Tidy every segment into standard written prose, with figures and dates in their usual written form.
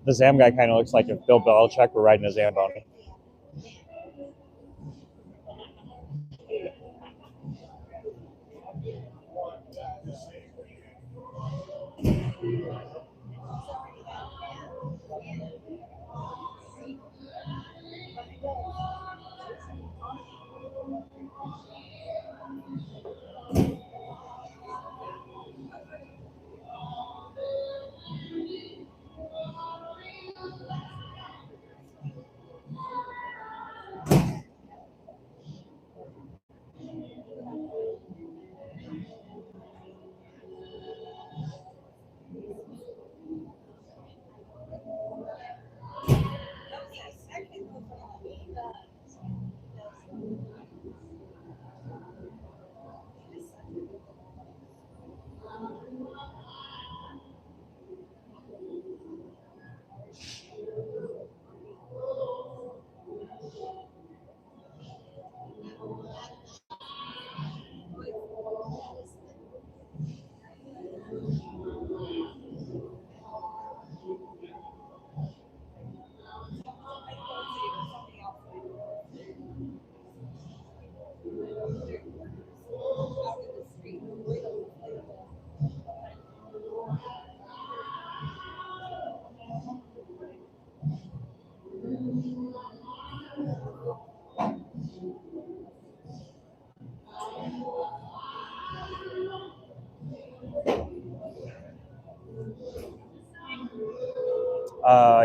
The Zam guy kind of looks like if Bill Belichick were riding a Zamboni.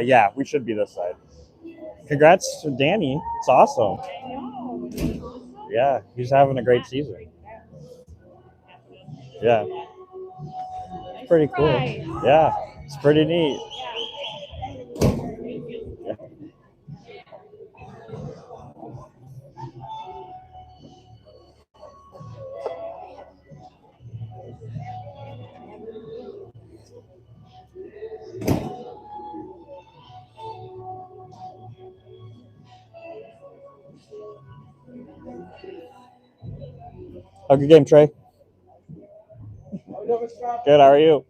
Yeah, we should be this side. Congrats to Danny. It's awesome. Yeah, he's having a great season. Yeah, it's pretty cool. Yeah, it's pretty neat. Yeah. Oh, good game, Trey. Good. How are you?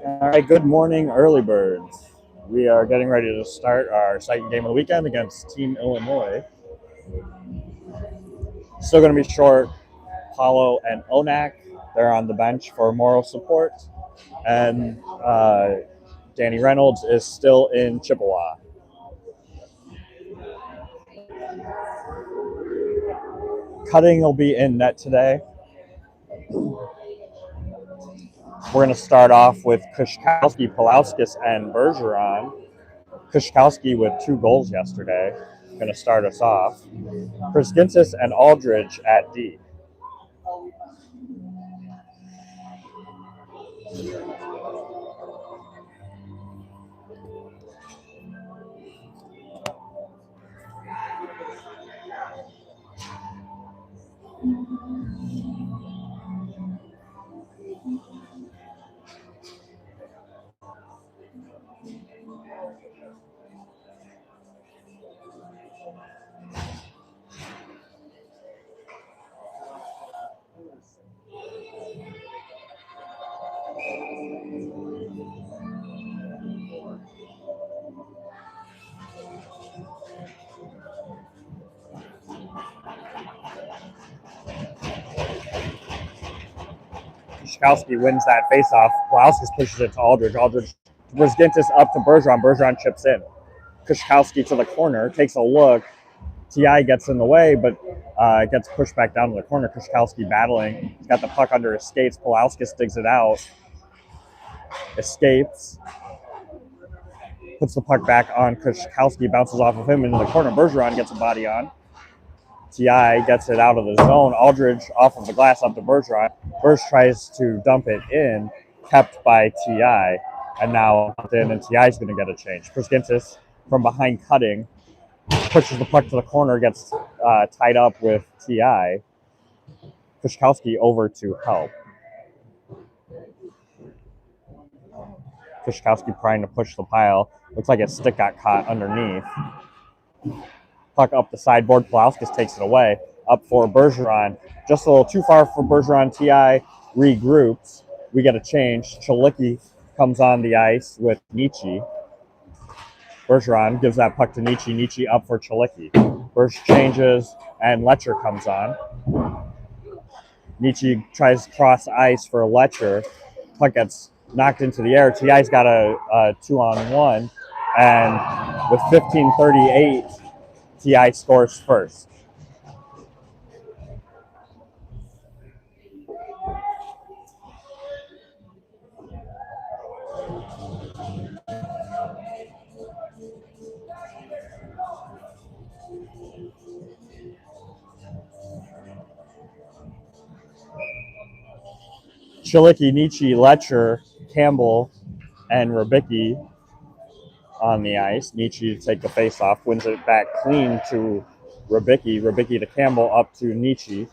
All right, good morning, early birds. We are getting ready to start our second game of the weekend against Team Illinois. Still going to be short Paulo and Onak. They're on the bench for moral support. And Danny Reynolds is still in Chippewa. Cutting will be in net today. We're going to start off with Kushkowski, Pulauskas, and Bergeron. Kushkowski with 2 goals yesterday. Going to start us off. Brzgintzis and Aldridge at D. Kushkowski wins that faceoff. Pulauskas pushes it to Aldridge. Aldridge, Brzgintzis up to Bergeron. Bergeron chips in. Kushkowski to the corner, takes a look. T.I. gets in the way, but gets pushed back down to the corner. Kushkowski battling. He's got the puck under his skates. Pulauskas digs it out. Escapes. Puts the puck back on Kushkowski. Bounces off of him into the corner. Bergeron gets a body on. Ti gets it out of the zone. Aldridge off of the glass up to Bergeron. Berge tries to dump it in, kept by Ti, and now in, and Ti is going to get a change. Priskintis from behind cutting, pushes the puck to the corner, gets tied up with Ti. Kushkowski over to help. Kushkowski trying to push the pile. Looks like his stick got caught underneath. Puck up the sideboard. Pulauskas takes it away. Up for Bergeron. Just a little too far for Bergeron. Ti regroups. We get a change. Chalicki comes on the ice with Nietzsche. Bergeron gives that puck to Nietzsche. Nietzsche up for Chalicki. Berge changes, and Letcher comes on. Nietzsche tries cross ice for Letcher. Puck gets knocked into the air. Ti's got a 2-on-1, and with 15:38, Ti scores first. Chalicki, Nietzsche, Letcher, Campbell, and Rybicki on the ice. Nietzsche to take the face-off, wins it back clean to Rybicki. Rybicki to Campbell, up to Nietzsche.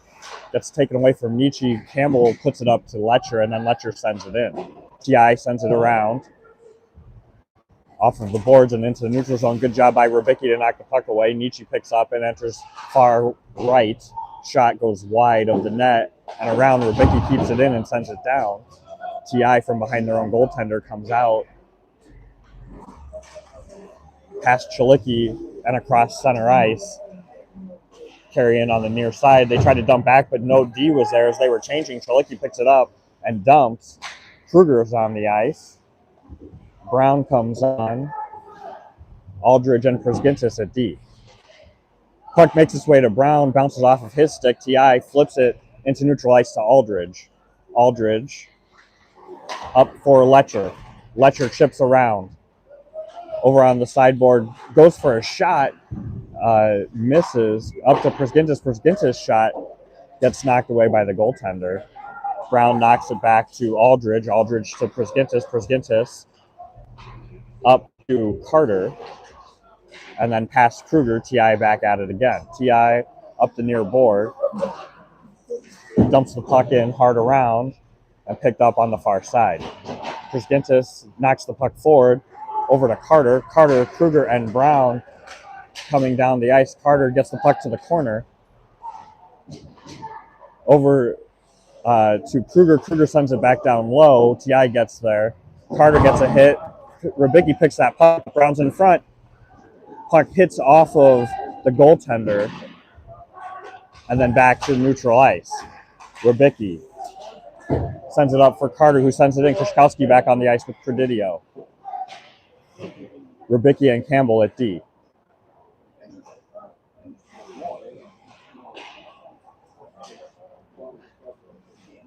Gets taken away from Nietzsche. Campbell puts it up to Letcher, and then Letcher sends it in. Ti sends it around off of the boards and into the neutral zone. Good job by Rybicki to knock the puck away. Nietzsche picks up and enters far right. Shot goes wide of the net and around. Rybicki keeps it in and sends it down. Ti from behind their own goaltender comes out past Chalicki and across center ice. Carry in on the near side. They tried to dump back, but no D was there as they were changing. Chalicki picks it up and dumps. Kruger's on the ice. Brown comes on. Aldridge and Priskintis at D. Puck makes its way to Brown, bounces off of his stick. Ti flips it into neutral ice to Aldridge. Aldridge up for Letcher. Letcher chips around. Over on the sideboard, goes for a shot, misses. Up to Priskintis. Priskintis' shot gets knocked away by the goaltender. Brown knocks it back to Aldridge. Aldridge to Priskintis. Priskintis up to Carter. And then past Kruger. Ti back at it again. Ti up the near board. Dumps the puck in hard around and picked up on the far side. Priskintis knocks the puck forward over to Carter. Carter, Kruger, and Brown coming down the ice. Carter gets the puck to the corner. Over to Kruger. Kruger sends it back down low. Ti gets there. Carter gets a hit. Rybicki picks that puck. Brown's in front. Puck hits off of the goaltender and then back to neutral ice. Rybicki sends it up for Carter, who sends it in. Kushkowski back on the ice with Credidio. Rybicki and Campbell at D.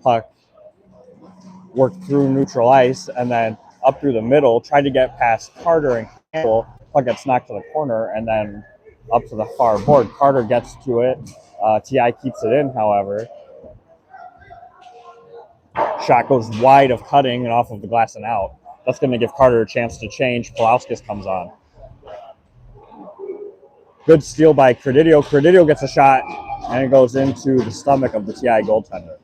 Puck worked through neutral ice and then up through the middle, tried to get past Carter and Campbell. Puck gets knocked to the corner and then up to the far board. Carter gets to it. Ti keeps it in, however. Shot goes wide of cutting and off of the glass and out. That's going to give Carter a chance to change. Pulauskas comes on. Good steal by Credidio. Credidio gets a shot and it goes into the stomach of the Ti goaltender.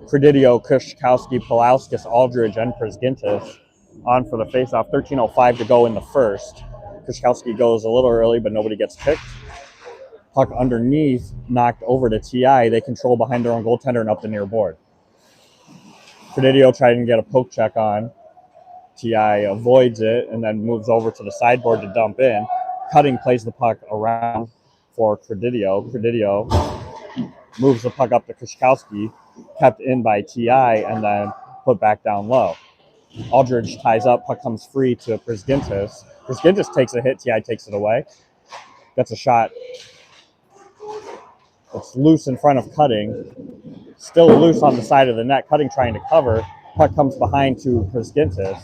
Credidio, Kushkowski, Pulauskas, Aldridge, and Priskintis on for the faceoff. 13:05 to go in the first. Kushkowski goes a little early, but nobody gets picked. Puck underneath, knocked over to Ti. They control behind their own goaltender and up the near board. Credidio trying to get a poke check on. Ti avoids it and then moves over to the sideboard to dump in. Cutting plays the puck around for Credidio. Credidio moves the puck up to Kushkowski, kept in by Ti, and then put back down low. Aldridge ties up, puck comes free to Priskintis. Priskintis takes a hit, Ti takes it away. Gets a shot. It's loose in front of cutting. Still loose on the side of the net, Cutting trying to cover. Puck comes behind to Prisgintis.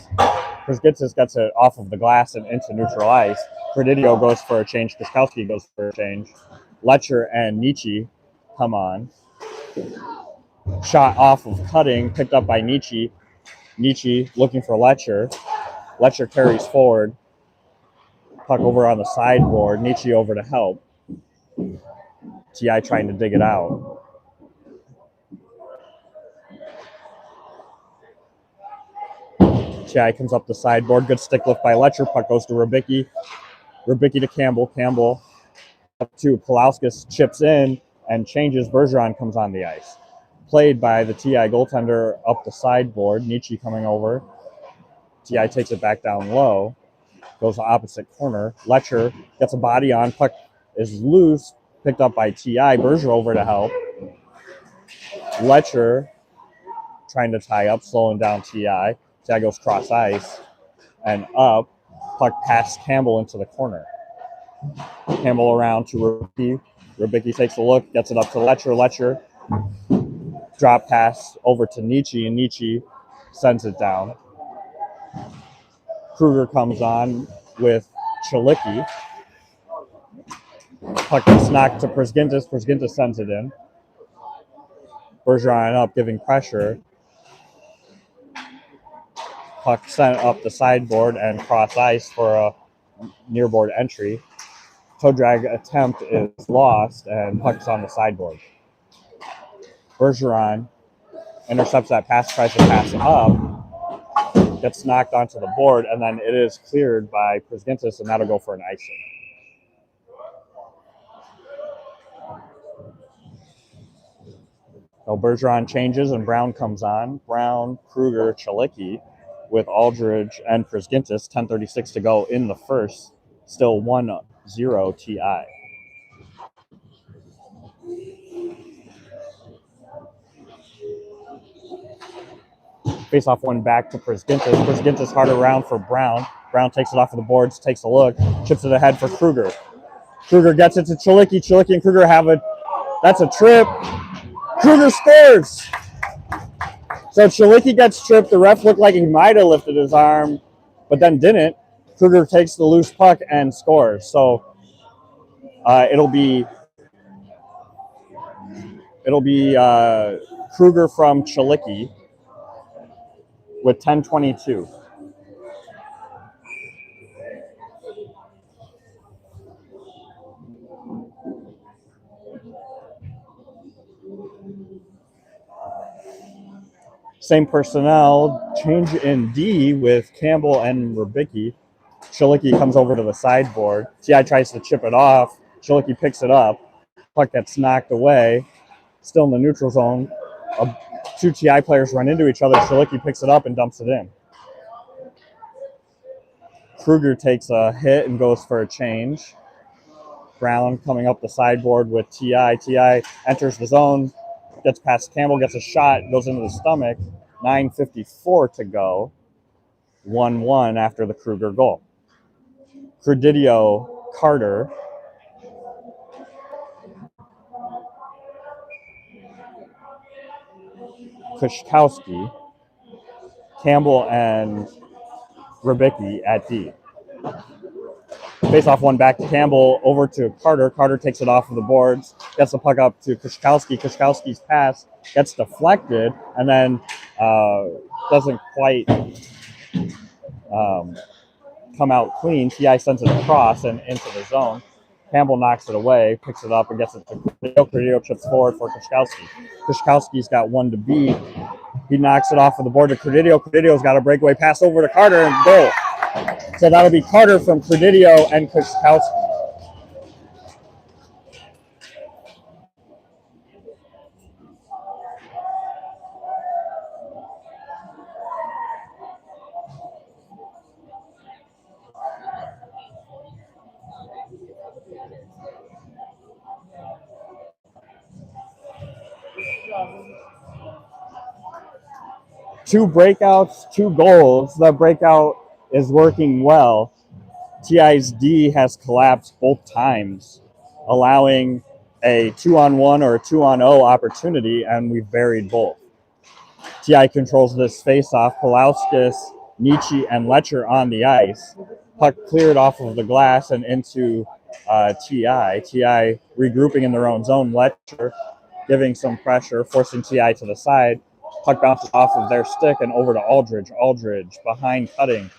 Prisgintis gets it off of the glass and into neutral ice. Credidio goes for a change. Kushkowski goes for a change. Letcher and Nietzsche come on. Shot off of Cutting, picked up by Nietzsche. Nietzsche looking for Letcher. Letcher carries forward. Puck over on the sideboard. Nietzsche over to help. TI trying to dig it out. TI comes up the sideboard. Good stick lift by Letcher. Puck goes to Rybicki. Rybicki to Campbell. Campbell up to Pulauskas, chips in and changes. Bergeron comes on the ice. Played by the TI goaltender up the sideboard. Nietzsche coming over. TI takes it back down low. Goes to opposite corner. Letcher gets a body on. Puck is loose. Picked up by TI. Berger over to help. Letcher trying to tie up, slowing down TI. TI goes cross ice and up. Puck past Campbell into the corner. Campbell around to Rybicki. Rybicki takes a look, gets it up to Letcher. Letcher drop pass over to Nietzsche, and Nietzsche sends it down. Kruger comes on with Chalicki. Puck gets knocked to Prisgintis. Prisgintis sends it in. Bergeron up, giving pressure. Puck sent up the sideboard and cross ice for a nearboard entry. Toe drag attempt is lost, and puck's on the sideboard. Bergeron intercepts that pass, tries to pass up, gets knocked onto the board, and then it is cleared by Prisgintis, and that'll go for an icing. So Bergeron changes, and Brown comes on. Brown, Kruger, Chalicki with Aldridge and Prisgintis. 10:36 to go in the first. Still 1-0 TI. Face-off one back to Prisgintis. Prisgintis hard around for Brown. Brown takes it off of the boards, takes a look, chips it ahead for Kruger. Kruger gets it to Chalicki. Chalicki and Kruger have it. That's a trip. Kruger scores. So Chalicki gets tripped. The ref looked like he might have lifted his arm, but then didn't. Kruger takes the loose puck and scores. So it'll be Kruger from Chalicki with 10:22. Same personnel, change in D with Campbell and Rybicki. Chalicki comes over to the sideboard. TI tries to chip it off. Chalicki picks it up. Puck gets knocked away. Still in the neutral zone. Two TI players run into each other. Chalicki picks it up and dumps it in. Kruger takes a hit and goes for a change. Brown coming up the sideboard with TI. TI enters the zone, gets past Campbell, gets a shot, goes into the stomach. 9:54 to go. 1-1 after the Kruger goal. Credidio, Carter. Kushkowski. Campbell and Rybicki at D. Face-off one back to Campbell, over to Carter. Carter takes it off of the boards, gets the puck up to Kushkowski. Kushkowski's pass gets deflected and then doesn't quite come out clean. TI sends it across and into the zone. Campbell knocks it away, picks it up, and gets it to Credidio. Credidio chips forward for Kushkowski. Kushkowski's got one to beat. He knocks it off of the board to Credidio. Credidio's got a breakaway pass over to Carter and goal. So that'll be Carter from Credidio and Kushkowski. Two breakouts, two goals. The breakout is working well. TI's D has collapsed both times, allowing a 2-on-1 or a 2-on-0 opportunity, and we've buried both. TI controls this face-off. Pulauskas, Nietzsche, and Letcher on the ice. Puck cleared off of the glass and into TI. TI regrouping in their own zone. Letcher giving some pressure, forcing TI to the side. Puck bounces off of their stick and over to Aldridge. Aldridge behind cutting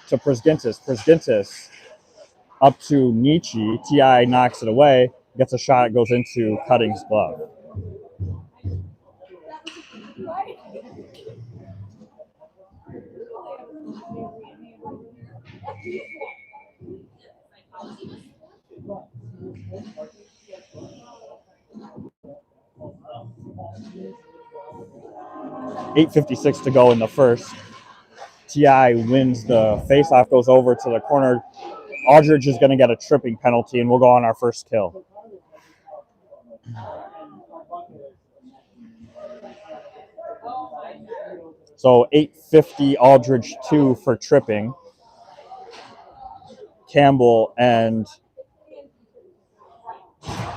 to Prisgintis. Prisgintis up to Nietzsche. TI knocks it away, gets a shot, goes into Cutting's glove. .856 to go in the first. TI wins the faceoff, goes over to the corner. Aldridge is going to get a tripping penalty, and we'll go on our first kill. So .850 Aldridge 2 for tripping. Campbell and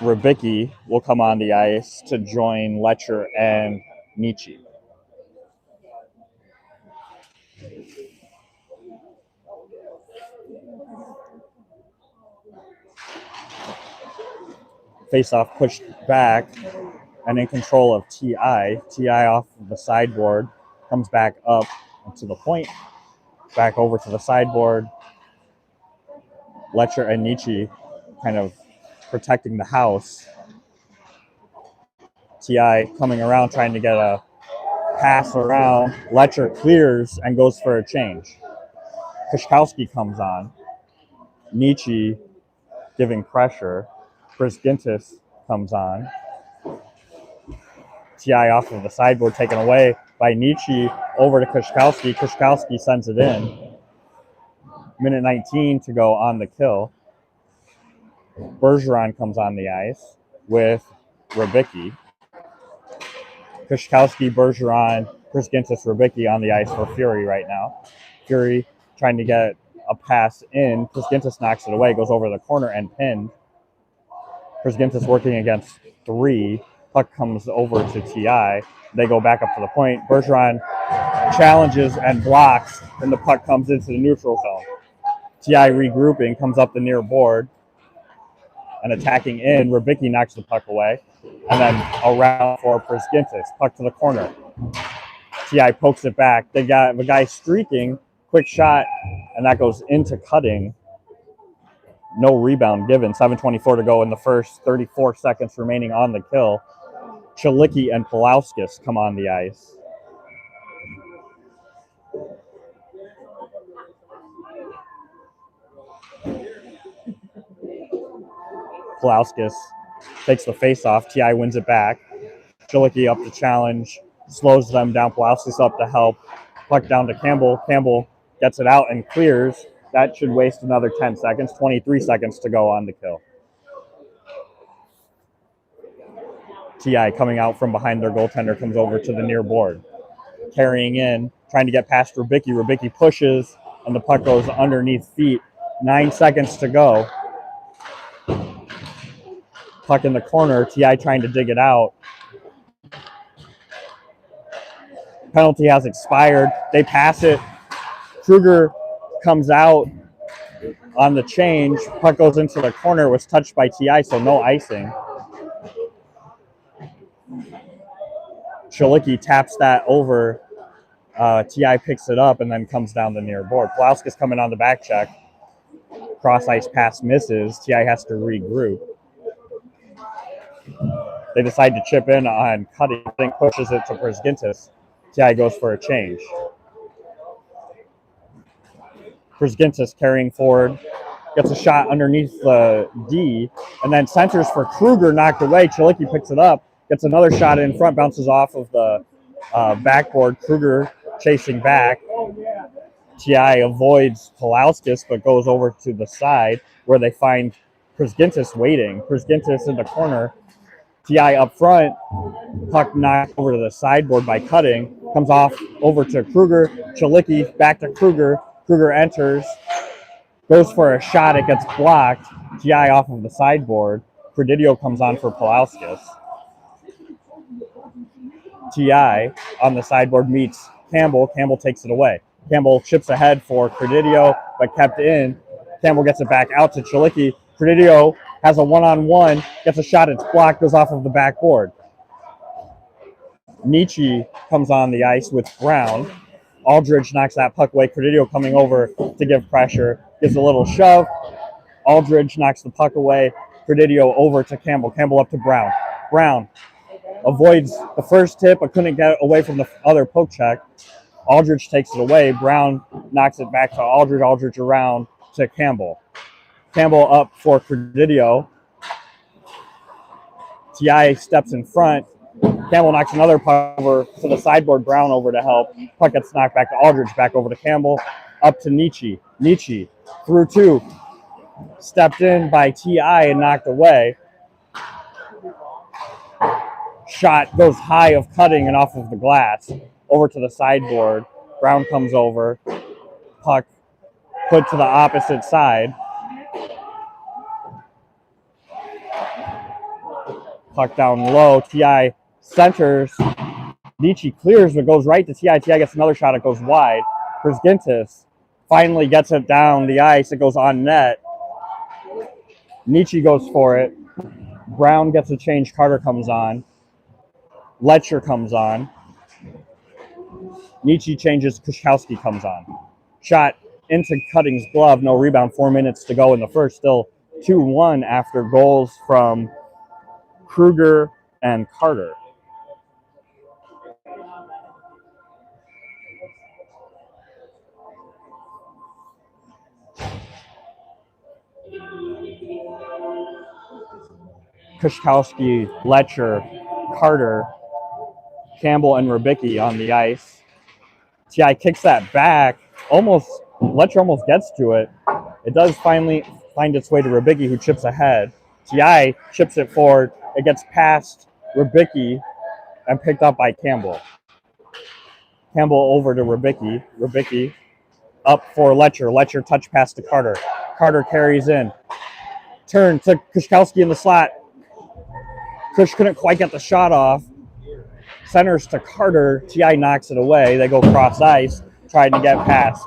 Rybicki will come on the ice to join Letcher and Nietzsche. Face-off pushed back and in control of TI. TI off of the sideboard, comes back up to the point, back over to the sideboard. Letcher and Nietzsche kind of protecting the house. TI coming around, trying to get a pass around. Letcher clears and goes for a change. Kushkowski comes on. Nietzsche giving pressure. Prisgintis comes on. TI off of the sideboard, taken away by Nietzsche over to Kushkowski. Kushkowski sends it in. Minute 19 to go on the kill. Bergeron comes on the ice with Rybicki. Kushkowski, Bergeron, Prisgintis, Rybicki on the ice for Fury right now. Fury trying to get a pass in. Prisgintis knocks it away, goes over the corner and pinned. Prisgintis working against 3. Puck comes over to TI. They go back up to the point. Bergeron challenges and blocks, and the puck comes into the neutral zone. TI regrouping, comes up the near board and attacking in. Rybicki knocks the puck away, and then around for Prisgintis. Puck to the corner. TI pokes it back. They got the guy streaking, quick shot, and that goes into Cutting. No rebound given. 7:24 to go in the first. 34 seconds remaining on the kill. Chalicki and Pulauskas come on the ice. Pulauskas takes the face-off. TI wins it back. Chalicki up to challenge. Slows them down. Pulauskas up to help. Puck down to Campbell. Campbell gets it out and clears. That should waste another 10 seconds. 23 seconds to go on the kill. TI coming out from behind their goaltender comes over to the near board. Carrying in, trying to get past Rybicki. Rybicki pushes, and the puck goes underneath feet. 9 seconds to go. Puck in the corner. TI trying to dig it out. Penalty has expired. They pass it. Kruger comes out on the change. Puck goes into the corner. Was touched by TI, so no icing. Chalicki taps that over. TI picks it up and then comes down the near board. Pulauskas coming on the back check. Cross ice pass misses. TI has to regroup. They decide to chip in on Cutting. Pushes it to Prisgintis. TI goes for a change. Prisgintis carrying forward, gets a shot underneath the D, and then centers for Kruger, knocked away. Chalicki picks it up, gets another shot in front, bounces off of the backboard. Kruger chasing back. TI avoids Pulauskas, but goes over to the side where they find Prisgintis waiting. Prisgintis in the corner. TI up front. Puck knocked over to the sideboard by Cutting. Comes off over to Kruger. Chalicki back to Kruger. Kruger enters. Goes for a shot. It gets blocked. TI off of the sideboard. Credidio comes on for Pulauskas. Ti on the sideboard meets Campbell. Campbell takes it away. Campbell chips ahead for Credidio, but kept in. Campbell gets it back out to Chalicki. Credidio has a one-on-one, gets a shot, it's blocked, goes off of the backboard. Nietzsche comes on the ice with Brown. Aldridge knocks that puck away. Credidio coming over to give pressure, gives a little shove. Aldridge knocks the puck away. Credidio over to Campbell. Campbell up to Brown. Brown avoids the first tip, but couldn't get away from the other poke check. Aldridge takes it away. Brown knocks it back to Aldridge. Aldridge around to Campbell. Campbell up for Credidio. Ti steps in front. Campbell knocks another puck over to the sideboard. Brown over to help. Puck gets knocked back to Aldridge. Back over to Campbell. Up to Nietzsche. Nietzsche through two. Stepped in by Ti and knocked away. Shot goes high of cutting and off of the glass. Over to the sideboard. Brown comes over. Puck put to the opposite side. Puck down low. Ti centers. Nietzsche clears, but goes right to Ti. Ti gets another shot. It goes wide. Brzgintis finally gets it down the ice. It goes on net. Nietzsche goes for it. Brown gets a change. Carter comes on. Letcher comes on. Nietzsche changes. Kushkowski comes on. Shot into Cutting's glove. No rebound. 4 minutes to go in the first. Still 2-1 after goals from Kruger and Carter. Kushkowski, Letcher, Carter, Campbell, and Rybicki on the ice. Ti kicks that back. Letcher almost gets to it. It does finally find its way to Rybicki, who chips ahead. Ti chips it forward. It gets past Rybicki and picked up by Campbell. Campbell over to Rybicki. Rybicki up for Letcher. Letcher touch pass to Carter. Carter carries in. Turn to Kushkowski in the slot. Kush couldn't quite get the shot off. Centers to Carter. Ti knocks it away. They go cross ice, trying to get past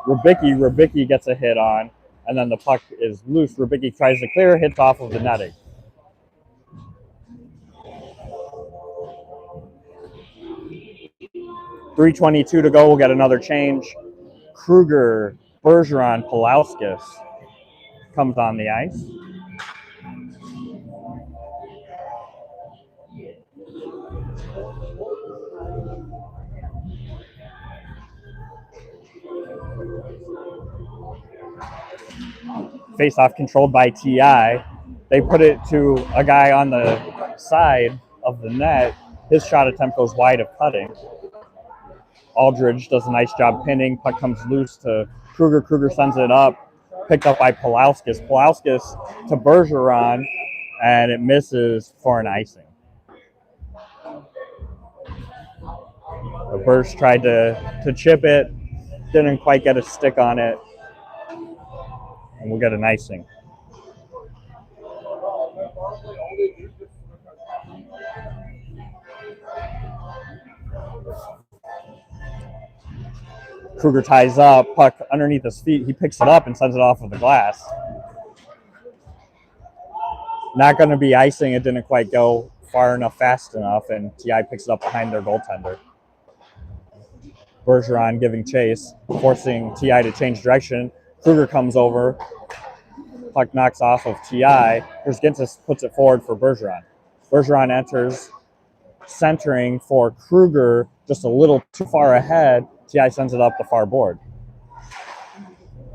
Rybicki. Rybicki gets a hit on, and then the puck is loose. Rybicki tries to clear, hits off of the netting. .322 to go. We'll get another change. Kruger, Bergeron, Pulauskas comes on the ice. Face-off controlled by Ti. They put it to a guy on the side of the net. His shot attempt goes wide of Cutting. Aldridge does a nice job pinning. Puck comes loose to Kruger. Kruger sends it up. Picked up by Pulauskas. Pulauskas to Bergeron, and it misses for an icing. The Berge tried to chip it. Didn't quite get a stick on it. And we'll get an icing. Kruger ties up, puck underneath his feet. He picks it up and sends it off of the glass. Not going to be icing. It didn't quite go far enough, fast enough, and Ti picks it up behind their goaltender. Bergeron giving chase, forcing Ti to change direction. Kruger comes over. Puck knocks off of Ti. Brzgintis puts it forward for Bergeron. Bergeron enters, centering for Kruger, just a little too far ahead. Ti sends it up the far board.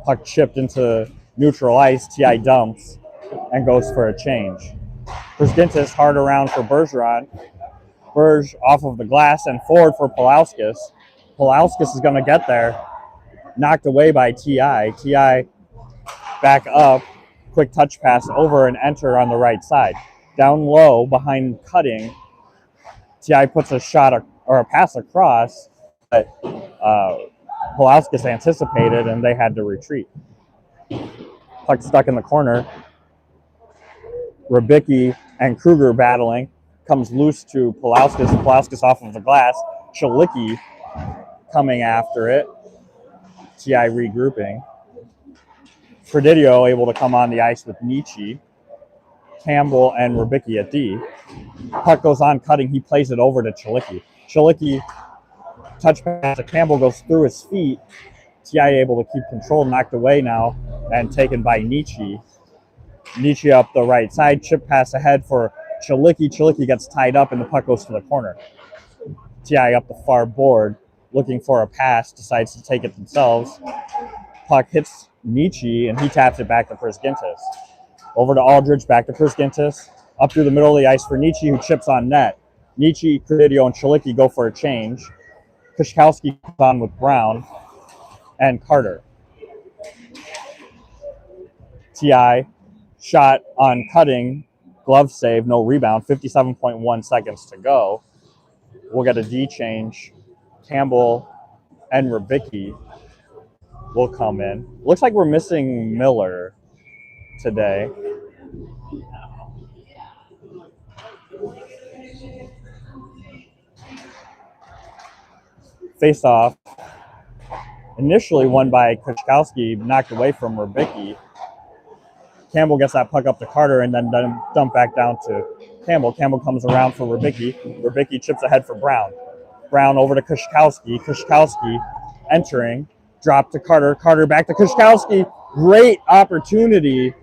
Puck chipped into neutral ice. Ti dumps and goes for a change. Brzgintis hard around for Bergeron. Berge off of the glass and forward for Pulauskas. Pulauskas is going to get there. Knocked away by Ti. Ti back up. Quick touch pass over and enter on the right side. Down low behind Cutting. Ti puts a shot or a pass across, but Pulauskas anticipated and they had to retreat. Puck stuck in the corner. Rybicki and Kruger battling. Comes loose to Pulauskas. Pulauskas off of the glass. Chalicki coming after it. TI regrouping. Predidio able to come on the ice with Nietzsche. Campbell and Rybicki at D. Puck goes on cutting. He plays it over to Chalicki. Chalicki touch pass to Campbell goes through his feet. TI able to keep control, knocked away now, and taken by Nietzsche. Nietzsche up the right side, chip pass ahead for Chalicki. Chalicki gets tied up and the puck goes to the corner. TI up the far board, looking for a pass, decides to take it themselves. Puck hits Nietzsche and he taps it back to Prisgintis. Over to Aldridge, back to Prisgintis. Up through the middle of the ice for Nietzsche, who chips on net. Nietzsche, Predidio, and Chalicki go for a change. Kushkowski comes on with Brown and Carter. TI shot on cutting, glove save, no rebound, 57.1 seconds to go. We'll get a D change. Campbell and Rybicki will come in. Looks like we're missing Miller today. Face off. Initially won by Kushkowski, knocked away from Rybicki. Campbell gets that puck up to Carter and then dumped back down to Campbell. Campbell comes around for Rybicki. Rybicki chips ahead for Brown. Brown over to Kushkowski. Kushkowski entering. Drop to Carter. Carter back to Kushkowski. Great opportunity.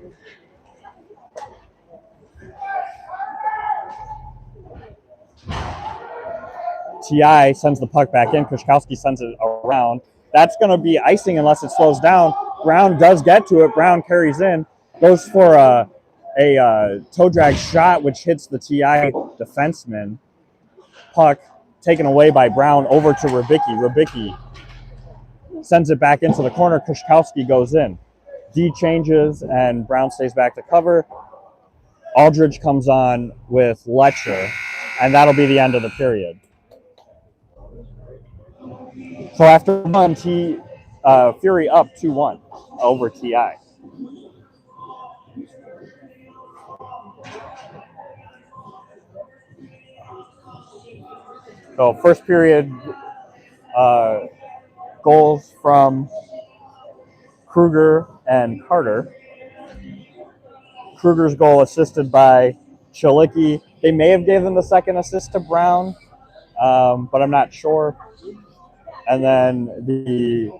TI sends the puck back in. Kushkowski sends it around. That's going to be icing unless it slows down. Brown does get to it. Brown carries in. Goes for a toe drag shot, which hits the TI defenseman. Puck taken away by Brown over to Rybicki. Rybicki sends it back into the corner. Kushkowski goes in. D changes and Brown stays back to cover. Aldridge comes on with Letcher, and that'll be the end of the period. So after one, Fury up 2-1 over TI. So first period goals from Kruger and Carter. Kruger's goal assisted by Chalicki. They may have given the second assist to Brown, but I'm not sure. And then the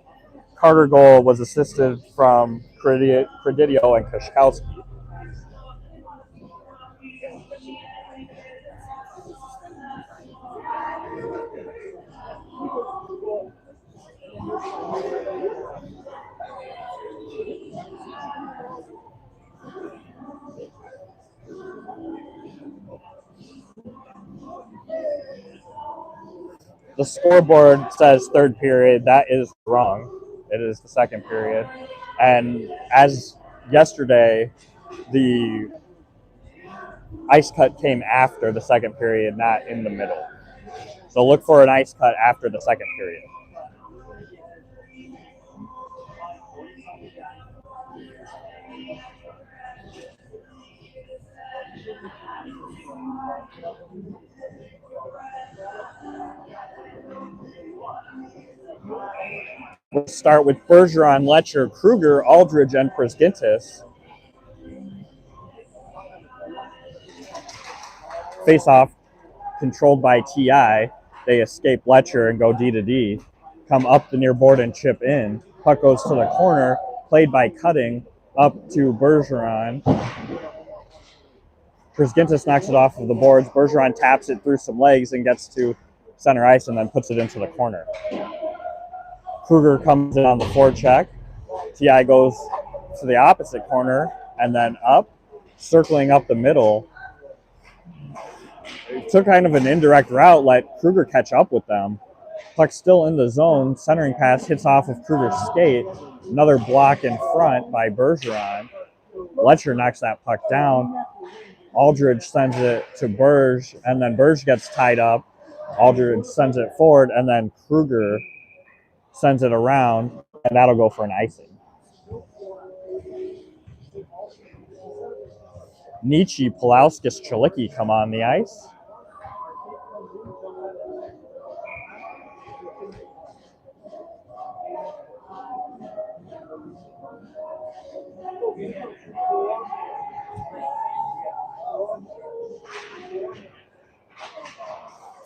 Carter goal was assisted from Predidio and Kushkowski. The scoreboard says third period. That is wrong. It is the second period. And as yesterday, the ice cut came after the second period, not in the middle. So look for an ice cut after the second period. We'll start with Bergeron, Letcher, Kruger, Aldridge, and Prisgintis. Face-off controlled by TI. They escape Letcher and go D to D. Come up the near board and chip in. Puck goes to the corner, played by Cutting, up to Bergeron. Prisgintis knocks it off of the boards. Bergeron taps it through some legs and gets to center ice and then puts it into the corner. Kruger comes in on the forecheck. TI goes to the opposite corner and then up, circling up the middle. It took kind of an indirect route, let Kruger catch up with them. Puck still in the zone. Centering pass hits off of Kruger's skate. Another block in front by Bergeron. Letcher knocks that puck down. Aldridge sends it to Berge, and then Berge gets tied up. Aldridge sends it forward, and then Kruger sends it around, and that'll go for an icing. Nietzsche, Pulauskas, Chalicki come on the ice.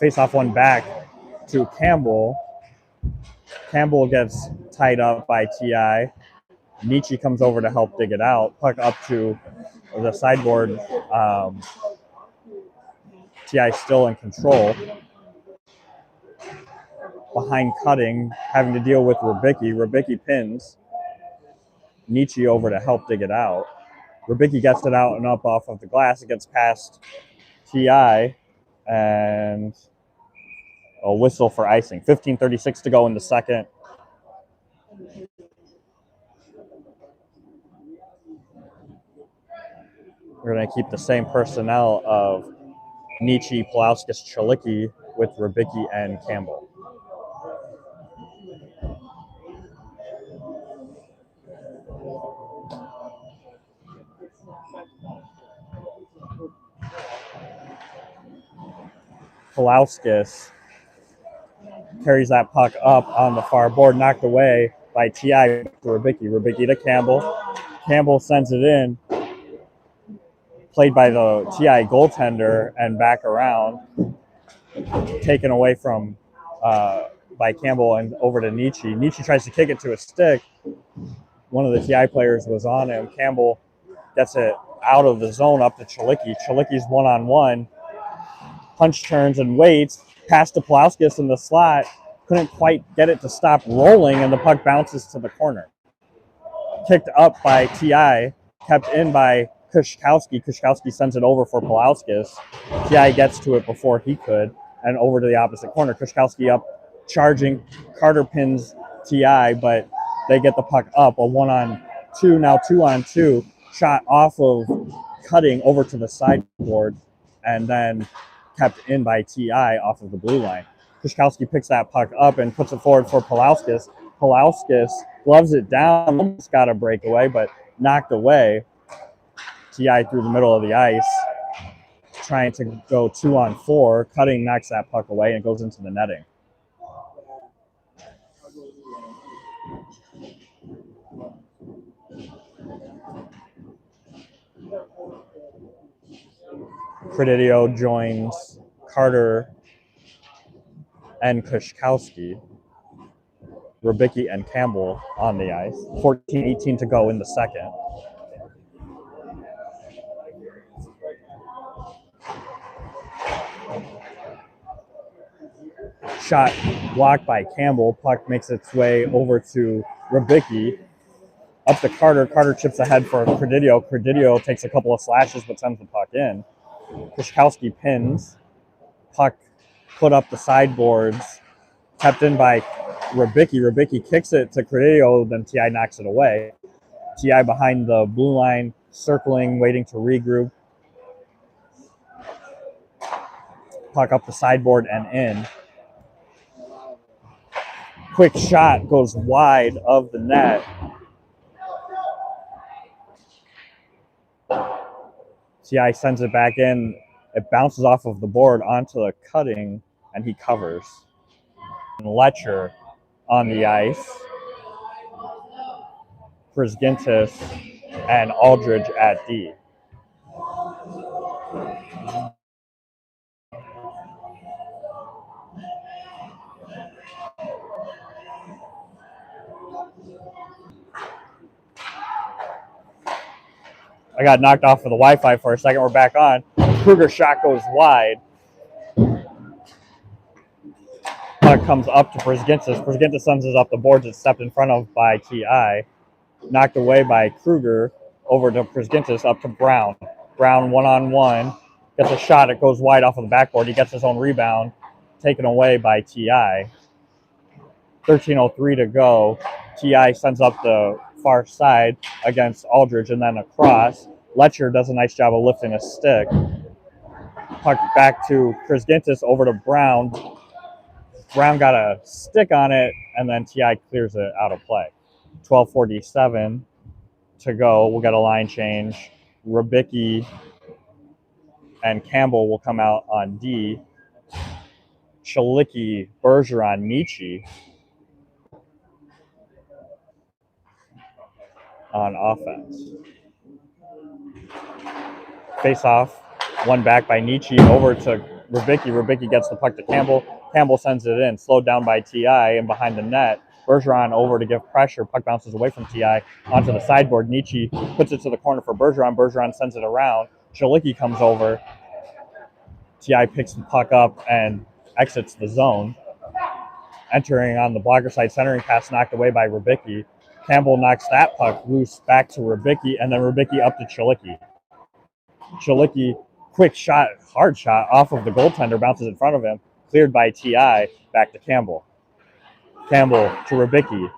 Face-off one back to Campbell. Campbell gets tied up by T.I. Nietzsche comes over to help dig it out. Puck up to the sideboard. T.I. still in control. Behind cutting, having to deal with Rybicki. Rybicki pins Nietzsche over to help dig it out. Rybicki gets it out and up off of the glass. It gets past T.I. and a whistle for icing. 15:36 to go in the second. We're going to keep the same personnel of Nietzsche, Pulauskas, Chalicki with Rybicki and Campbell. Pulauskas carries that puck up on the far board, knocked away by T.I. to Rybicki. Rybicki to Campbell. Campbell sends it in, played by the T.I. goaltender and back around, taken away from by Campbell and over to Nietzsche. Nietzsche tries to kick it to a stick. One of the T.I. players was on him. Campbell gets it out of the zone up to Chalicki. Chalicki's one-on-one. Punch turns and waits. Pass to Pulauskas in the slot. Couldn't quite get it to stop rolling, and the puck bounces to the corner. Kicked up by T.I. Kept in by Kushkowski. Kushkowski sends it over for Pulauskas. T.I. gets to it before he could, and over to the opposite corner. Kushkowski up, charging. Carter pins T.I., but they get the puck up. A 1-on-2, now 2-on-2. Shot off of cutting over to the sideboard, and then kept in by T.I. off of the blue line. Kushkowski picks that puck up and puts it forward for Pulauskas. Pulauskas gloves it down, almost got a breakaway, but knocked away. T.I. through the middle of the ice, trying to go 2-on-4. Cutting knocks that puck away and it goes into the netting. Credidio joins Carter and Kushkowski. Rybicki and Campbell on the ice. 14:18 to go in the second. Shot blocked by Campbell. Puck makes its way over to Rybicki. Up to Carter. Carter chips ahead for Credidio. Credidio takes a couple of slashes but sends the puck in. Kushkowski pins. Puck put up the sideboards. Kept in by Rybicki. Rybicki kicks it to Credidio, then T.I. knocks it away. T.I. behind the blue line, circling, waiting to regroup. Puck up the sideboard and in. Quick shot goes wide of the net. T.I. sends it back in. It bounces off of the board onto the cutting, and he covers. Letcher on the ice. Brzgintis and Aldridge at D. I got knocked off of the Wi-Fi for a second. We're back on. Kruger shot goes wide. Puck comes up to Brzgintis. Brzgintis sends it up the boards. It's stepped in front of by T.I. Knocked away by Kruger. Over to Brzgintis, up to Brown. Brown one-on-one. Gets a shot. It goes wide off of the backboard. He gets his own rebound. Taken away by T.I. 13:03 to go. T.I. sends up the far side against Aldridge and then across. Letcher does a nice job of lifting a stick. Puck back to Brzgintis, over to Brown. Brown got a stick on it, and then T.I. clears it out of play. 12:47 to go. We'll get a line change. Rybicki and Campbell will come out on D. Chalicki, Bergeron, Nietzsche on offense. Face off, one back by Nietzsche over to Rybicki. Rybicki gets the puck to Campbell. Campbell sends it in, slowed down by T.I. and behind the net. Bergeron over to give pressure. Puck bounces away from T.I. onto the sideboard. Nietzsche puts it to the corner for Bergeron. Bergeron sends it around. Chalicki comes over. T.I. picks the puck up and exits the zone. Entering on the blocker side, centering pass knocked away by Rybicki. Campbell knocks that puck loose back to Rybicki, and then Rybicki up to Chalicki. Chalicki, quick shot, hard shot off of the goaltender, bounces in front of him, cleared by T.I. Back to Campbell. Campbell to Rybicki.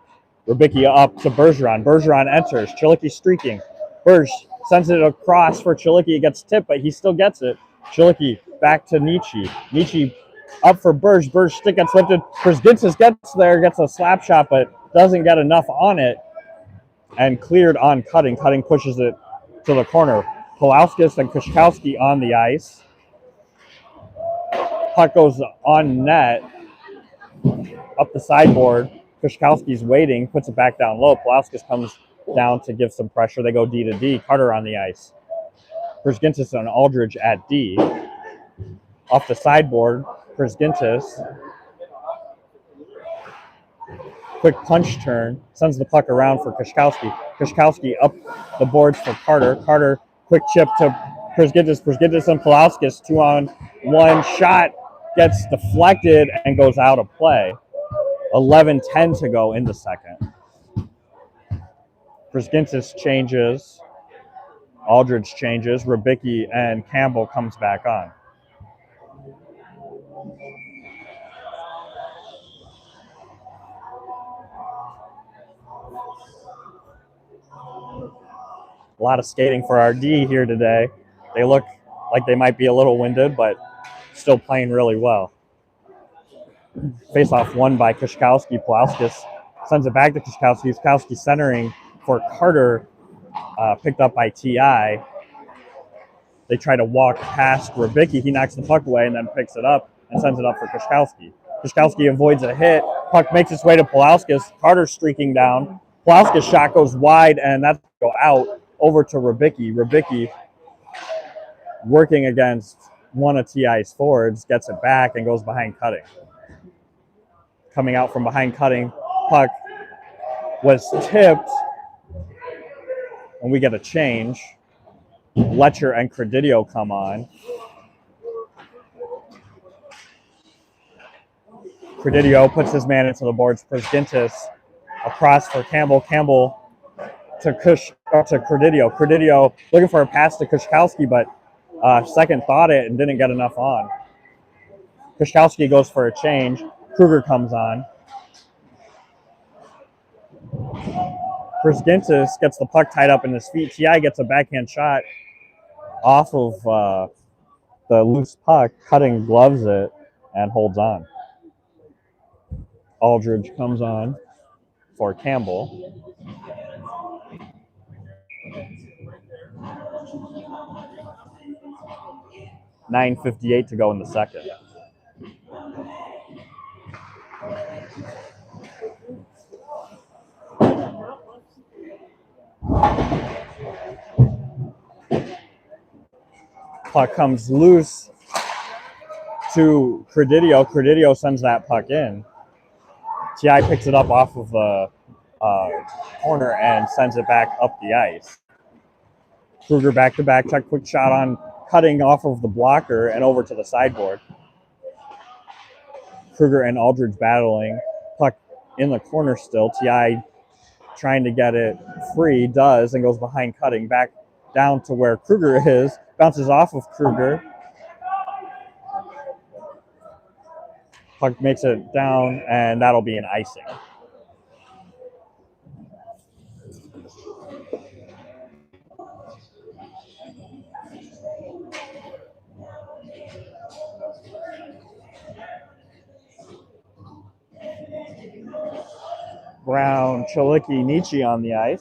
Rybicki up to Bergeron. Bergeron enters. Chalicki streaking. Berge sends it across for Chalicki. It gets tipped, but he still gets it. Chalicki back to Nietzsche. Nietzsche up for Berge. Berge stick gets lifted. Brzgintzis gets there, gets a slap shot, but doesn't get enough on it. And cleared on Cutting. Cutting pushes it to the corner. Pulauskas and Kushkowski on the ice. Puck goes on net. Up the sideboard. Kushkowski's waiting, puts it back down low. Pulauskas comes down to give some pressure. They go D to D. Carter on the ice. Brzgintzis and Aldridge at D. Off the sideboard, Brzgintzis. Quick punch turn. Sends the puck around for Kushkowski. Kushkowski up the boards for Carter. Carter, quick chip to Brzgintzis. Brzgintzis and Pulauskas 2-on-1 shot. Gets deflected and goes out of play. 11:10 to go in the second. Brzgintzis changes. Aldridge changes. Rybicki and Campbell comes back on. A lot of skating for our D here today. They look like they might be a little winded, but still playing really well. Face-off won by Kushkowski. Pulauskas sends it back to Kushkowski. Kushkowski centering for Carter, picked up by T.I. They try to walk past Rybicki. He knocks the puck away and then picks it up and sends it up for Kushkowski. Kushkowski avoids a hit. Puck makes its way to Pulauskas. Carter streaking down. Pulauskas' shot goes wide, and that's go out over to Rybicki. Rybicki, working against one of T.I.'s forwards, gets it back and goes behind Cutting. Coming out from behind Cutting, puck was tipped, and we get a change. Letcher and Credidio come on. Credidio puts his man into the boards. Brzgintzis across for Campbell. Campbell to Credidio. Credidio looking for a pass to Kushkowski, but second thought it and didn't get enough on. Kushkowski goes for a change. Kruger comes on. Brzgintzis gets the puck tied up in his feet. T.I. gets a backhand shot off of the loose puck. Cutting gloves it and holds on. Aldridge comes on for Campbell. $9:58 to go in the second. Puck comes loose to Credidio. Credidio sends that puck in. T.I. picks it up off of the corner and sends it back up the ice. Kruger back-to-back check, quick shot on Cutting off of the blocker and over to the sideboard. Kruger and Aldridge battling. Puck in the corner still. T.I. trying to get it free, does, and goes behind Cutting. Back down to where Kruger is. Bounces off of Kruger. Puck makes it down, and that'll be an icing. Brown, Chalicki, Nietzsche on the ice.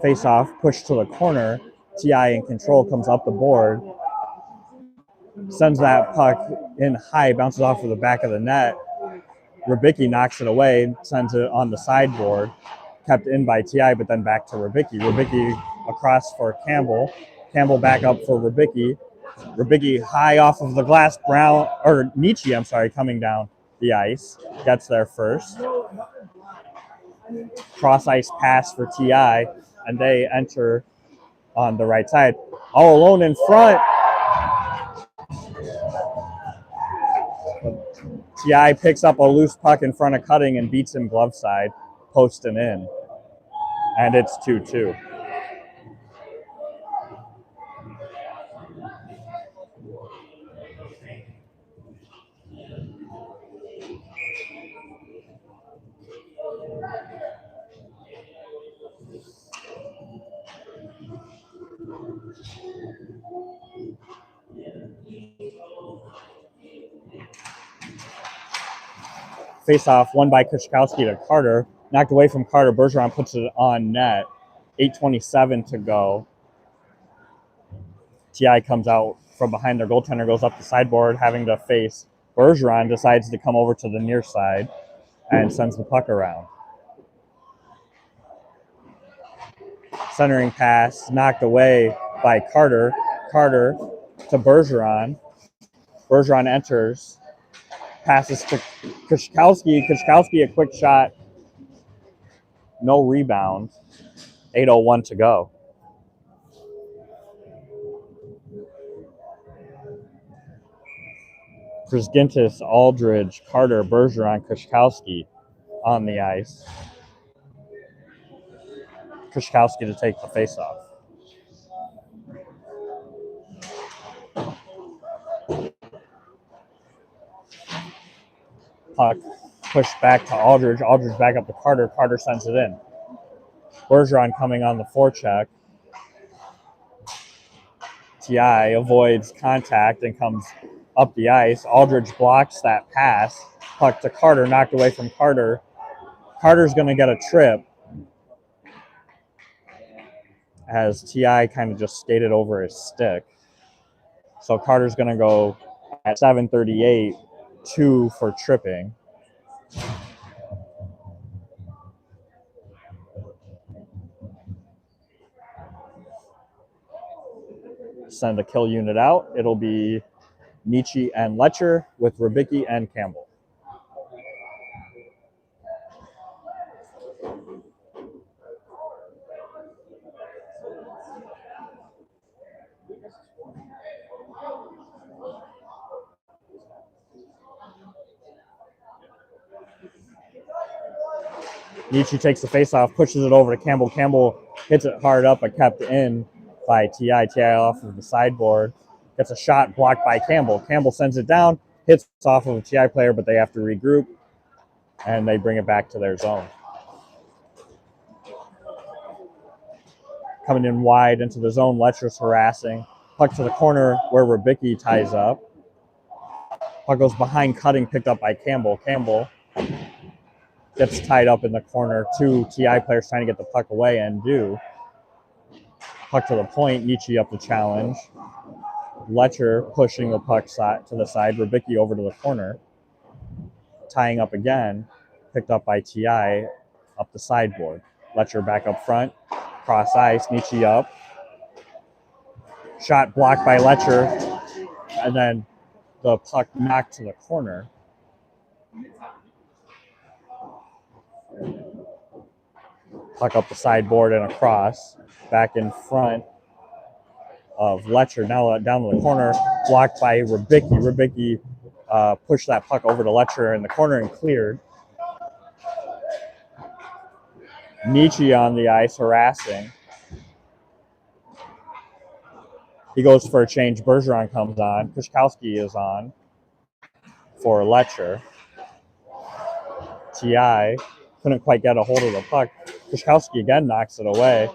Face off, push to the corner. TI in control, comes up the board, sends that puck in high, bounces off of the back of the net. Rybicki knocks it away, sends it on the sideboard, kept in by TI, but then back to Rybicki. Rybicki across for Campbell. Campbell back up for Rybicki. Rybicki high off of the glass. Nietzsche, coming down the ice. Gets there first. Cross ice pass for TI, and they enter on the right side. All alone in front. TI picks up a loose puck in front of Cutting and beats him glove side, post and in. And it's 2-2. Face-off won by Kushkowski to Carter. Knocked away from Carter. Bergeron puts it on net. 8:27 to go. TI comes out from behind their goaltender, goes up the sideboard, having to face Bergeron, decides to come over to the near side and sends the puck around. Centering pass, knocked away by Carter. Carter to Bergeron. Bergeron enters. Passes to Kushkowski. Kushkowski, a quick shot. No rebound. 8:01 to go. Brzgintis, Aldridge, Carter, Bergeron, Kushkowski on the ice. Kushkowski to take the faceoff. Puck pushed back to Aldridge. Aldridge back up to Carter. Carter sends it in. Bergeron coming on the forecheck. TI avoids contact and comes up the ice. Aldridge blocks that pass. Puck to Carter, knocked away from Carter. Carter's going to get a trip as TI kind of just skated over his stick. So Carter's going to go at 7:38, 2 for tripping. Send the kill unit out. It'll be Nietzsche and Letcher with Rybicki and Campbell. Nietzsche takes the faceoff, pushes it over to Campbell. Campbell hits it hard up, but kept in by TI. TI off of the sideboard. Gets a shot blocked by Campbell. Campbell sends it down, hits off of a TI player, but they have to regroup, and they bring it back to their zone. Coming in wide into the zone, Letcher's harassing. Puck to the corner where Rybicki ties up. Puck goes behind Cutting, picked up by Campbell. Campbell gets tied up in the corner. 2 TI players trying to get the puck away and do. Puck to the point, Nietzsche up the challenge. Letcher pushing the puck to the side. Rybicki over to the corner. Tying up again, picked up by TI up the sideboard. Letcher back up front. Cross ice, Nietzsche up. Shot blocked by Letcher. And then the puck knocked to the corner. Puck up the sideboard and across. Back in front of Letcher. Now down to the corner. Blocked by Rybicki. Rybicki pushed that puck over to Letcher in the corner and cleared. Nietzsche on the ice harassing. He goes for a change. Bergeron comes on. Kushkowski is on for Letcher. TI couldn't quite get a hold of the puck. Kushkowski again knocks it away.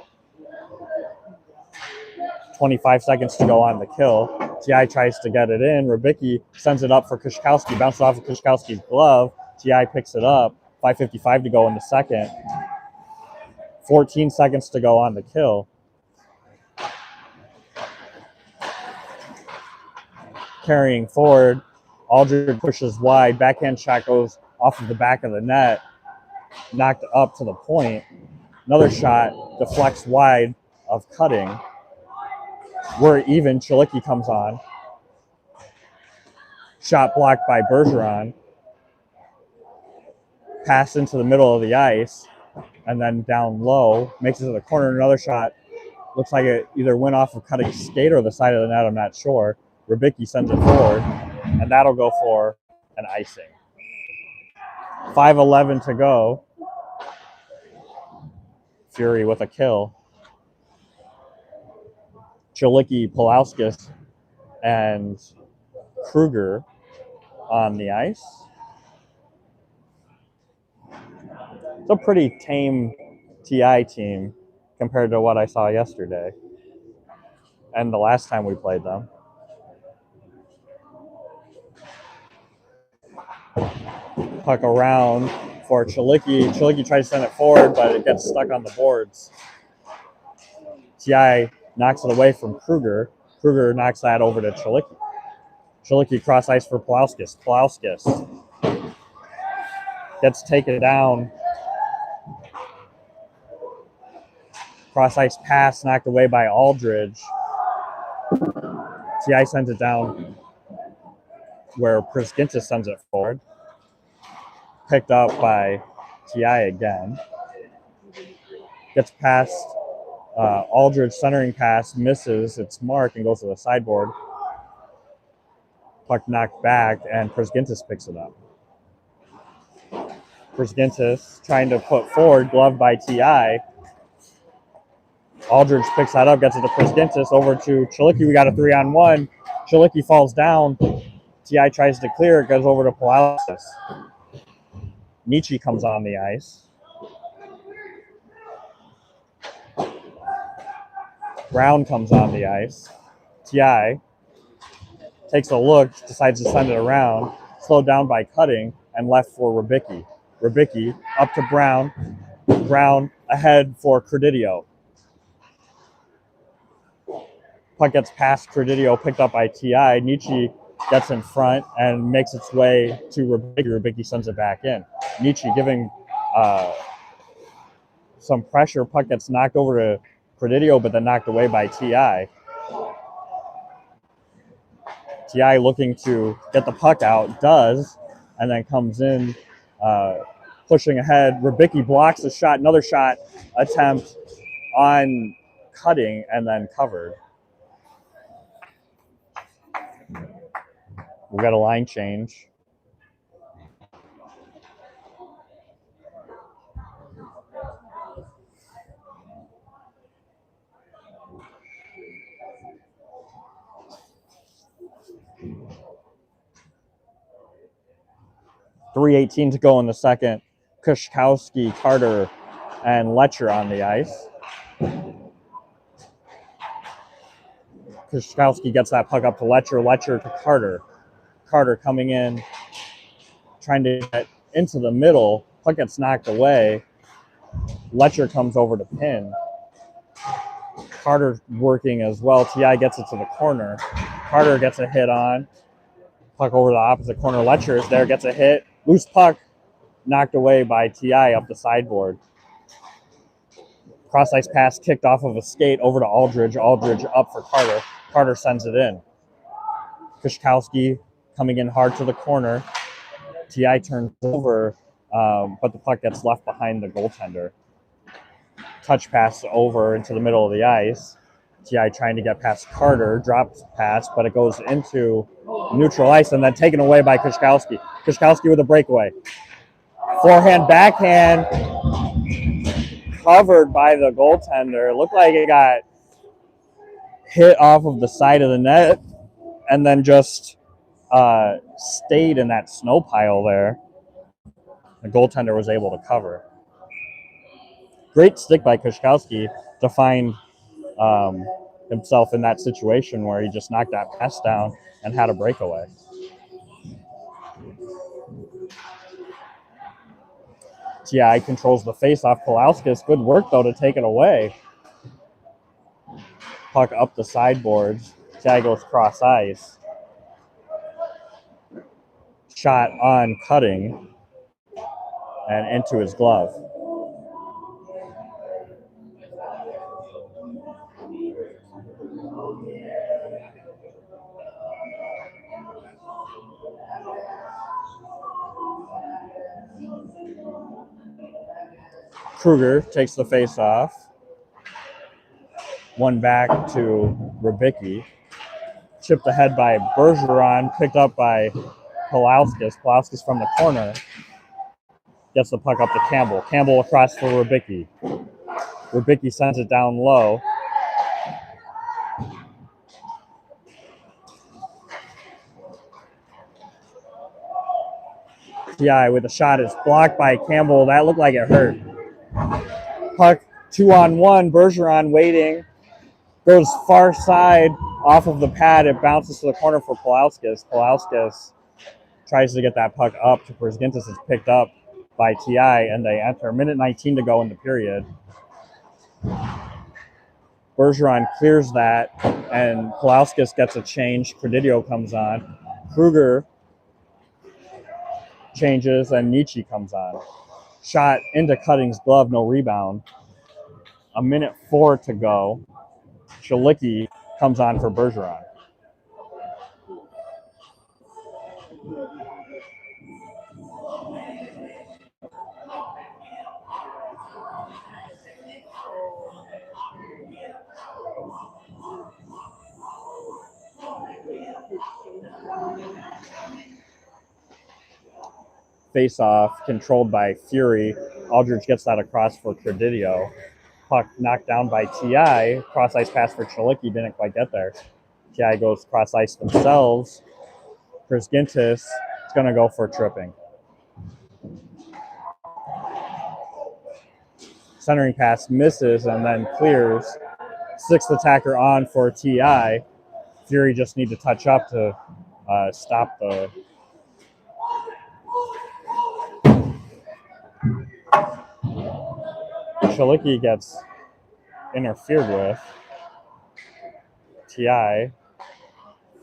25 seconds to go on the kill. TI tries to get it in. Rybicki sends it up for Kushkowski. Bounces off of Kushkowski's glove. TI picks it up. 5:55 to go in the second. 14 seconds to go on the kill. Carrying forward, Aldridge pushes wide. Backhand shot goes off of the back of the net, knocked up to the point. Another shot deflects wide of Cutting. We're even. Chilicki comes on. Shot blocked by Bergeron. Pass into the middle of the ice, and then down low, makes it to the corner. Another shot. Looks like it either went off of Cutting's skate or the side of the net. I'm not sure. Rybicki sends it forward, and that'll go for an icing. 5:11 to go. Fury with a kill. Chilicki, Pulauskas, and Kruger on the ice. It's a pretty tame TI team compared to what I saw yesterday and the last time we played them. Puck around for Chilicki. Chilicki tries to send it forward, but it gets stuck on the boards. TI knocks it away from Kruger. Kruger knocks that over to Chilicki. Chilicki cross ice for Pulauskas. Pulauskas gets taken down. Cross ice pass knocked away by Aldridge. TI sends it down where Priskintis sends it forward. Picked up by TI again. Gets past Aldridge, centering pass, misses its mark and goes to the sideboard. Puck knocked back, and Priskintis picks it up. Priskintis trying to put forward, gloved by TI. Aldridge picks that up, gets it to Priskintis, over to Chilicki. We got a 3-on-1. Chilicki falls down. TI tries to clear it, goes over to Pulauskas. Nietzsche comes on the ice. Brown comes on the ice. TI takes a look, decides to send it around, slowed down by Cutting, and left for Rybicki. Rybicki up to Brown. Brown ahead for Credidio. Puck gets past Credidio, picked up by TI. Nietzsche gets in front and makes its way to Rybicki. Rybicki sends it back in. Nietzsche giving some pressure. Puck gets knocked over to Credidio, but then knocked away by TI. TI looking to get the puck out, does, and then comes in, pushing ahead. Rybicki blocks a shot, another shot attempt on Cutting, and then covered. We got a line change. .318 to go in the second. Kushkowski, Carter, and Letcher on the ice. Kushkowski gets that puck up to Letcher. Letcher to Carter. Carter coming in, trying to get into the middle. Puck gets knocked away. Letcher comes over to pin. Carter working as well. TI gets it to the corner. Carter gets a hit on. Puck over the opposite corner. Letcher is there, gets a hit. Loose puck knocked away by TI up the sideboard. Cross ice pass kicked off of a skate over to Aldridge. Aldridge up for Carter. Carter sends it in. Kushkowski coming in hard to the corner. TI turns over, but the puck gets left behind the goaltender. Touch pass over into the middle of the ice. TI trying to get past Carter, drops pass, but it goes into neutral ice and then taken away by Kushkowski. Kushkowski with a breakaway. Forehand, backhand, covered by the goaltender. It looked like it got hit off of the side of the net and then just stayed in that snow pile there. The goaltender was able to cover. Great stick by Kushkowski to find himself in that situation where he just knocked that pass down and had a breakaway. TI controls the face-off. Kolauskas, good work, though, to take it away. Puck up the sideboards. TI goes cross ice. Shot on cutting and into his glove. Kruger takes the face off. One back to Rybicki. Chipped ahead by Bergeron, picked up by Kolauskas. Kolauskas from the corner gets the puck up to Campbell. Campbell across for Rybicki. Rybicki sends it down low. TI with a shot is blocked by Campbell. That looked like it hurt. Puck 2-on-1. Bergeron waiting. Goes far side off of the pad. It bounces to the corner for Kolauskas. Kolauskas tries to get that puck up to Porzingis. It's picked up by TI, and they enter. Minute 19 to go in the period. Bergeron clears that, and Kolauskas gets a change. Credidio comes on. Kruger changes, and Nietzsche comes on. Shot into Cutting's glove, no rebound. A minute 4 to go. Chalicki comes on for Bergeron. Face-off controlled by Fury. Aldridge gets that across for Credidio. Puck knocked down by TI. Cross-ice pass for Chalicki. Didn't quite get there. TI goes cross-ice themselves. Porzingis is going to go for tripping. Centering pass misses and then clears. Sixth attacker on for TI. Fury just need to touch up to stop the... Chalicki gets interfered with. TI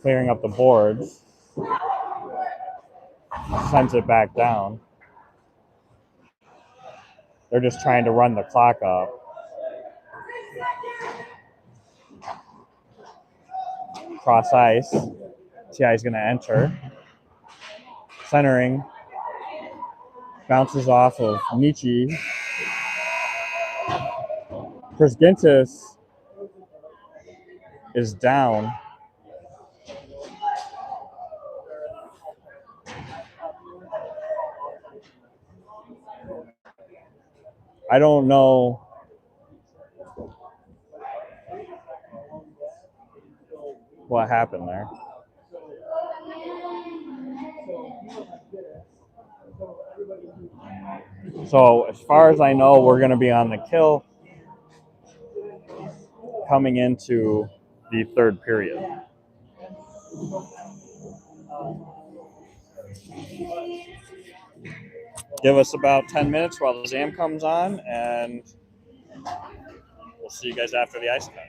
clearing up the boards. Sends it back down. They're just trying to run the clock up. Cross ice. TI is going to enter. Centering. Bounces off of Nietzsche. Porzingis is down. I don't know what happened there. So as far as I know, we're going to be on the kill coming into the third period. Give us about 10 minutes while the Zam comes on, and we'll see you guys after the ice event.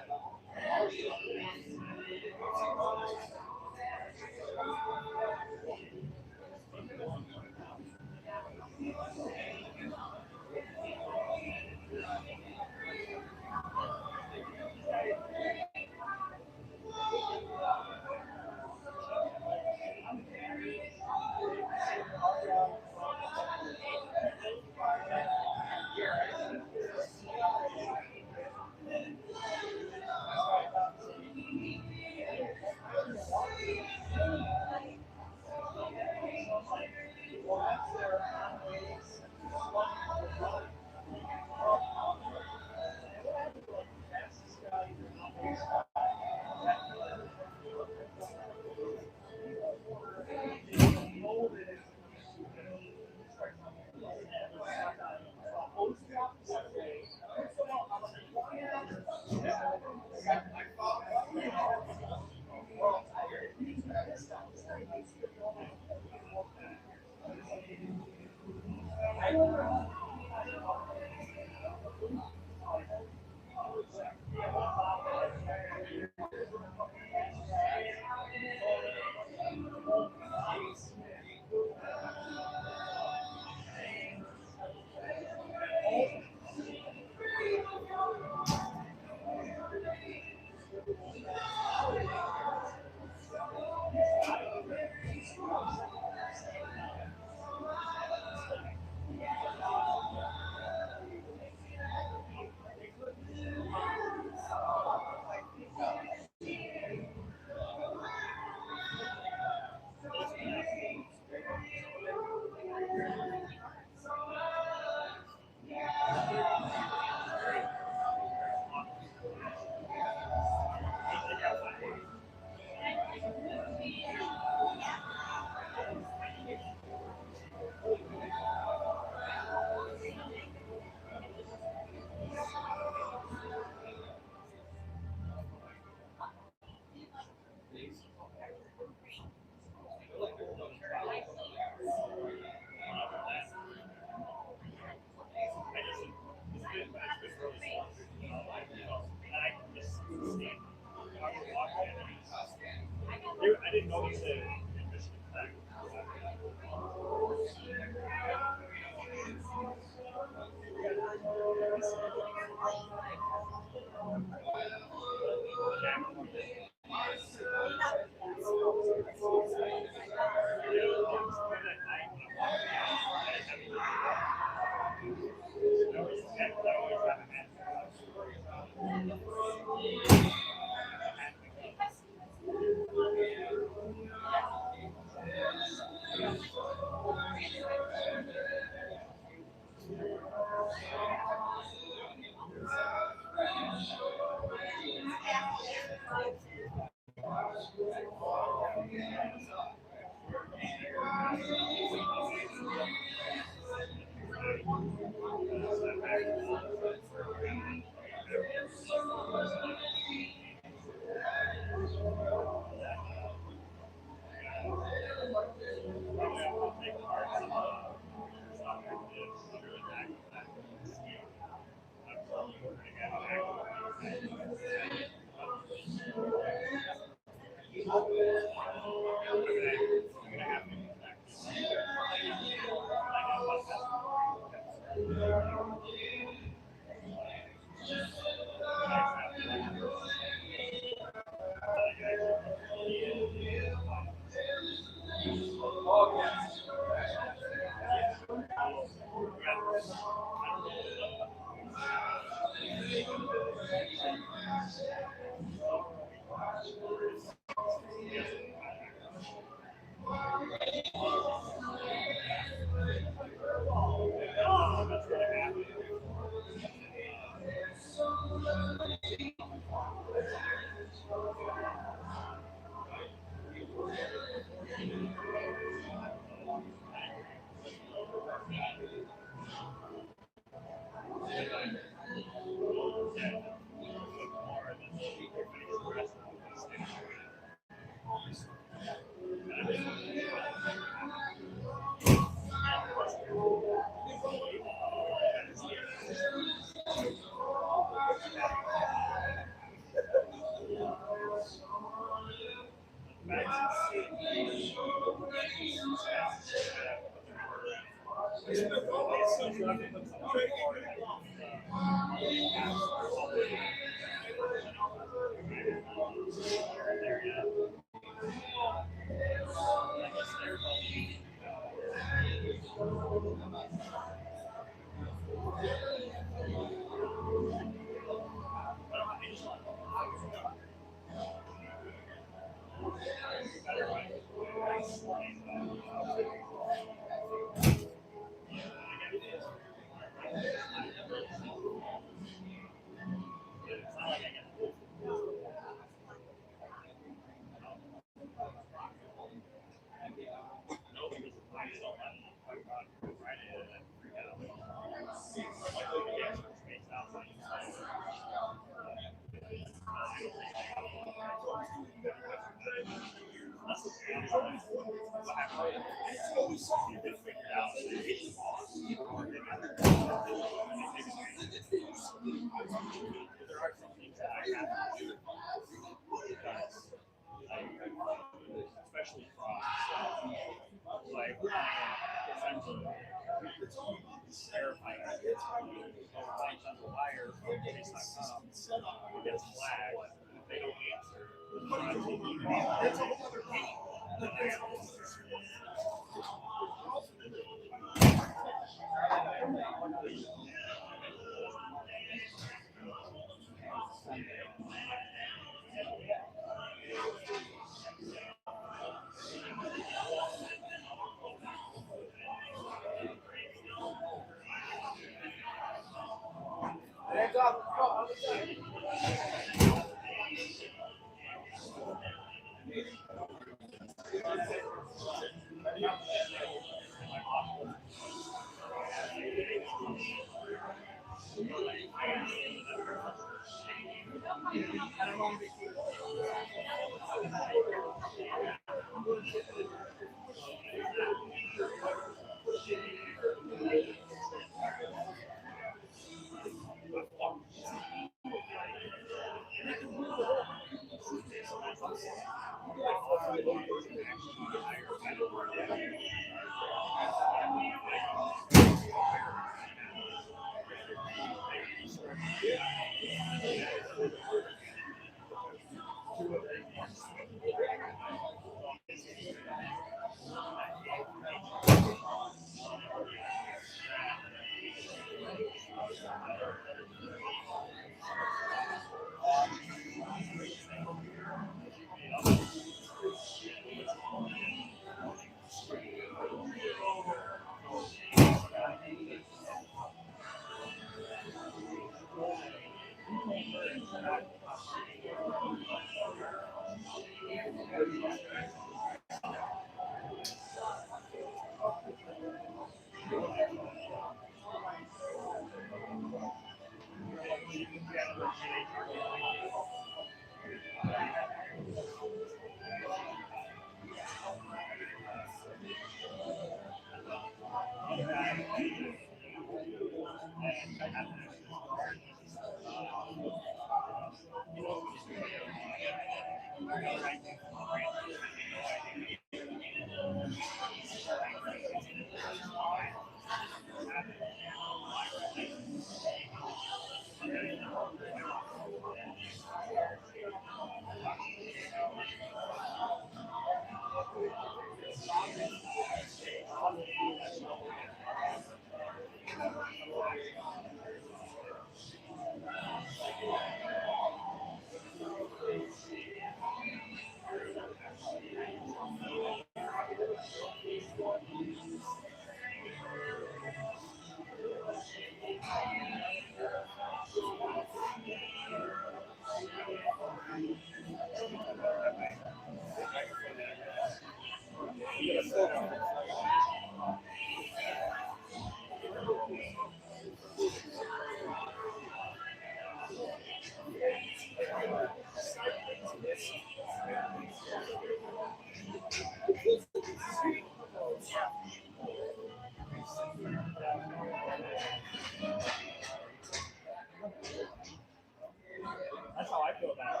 That's how I feel about it.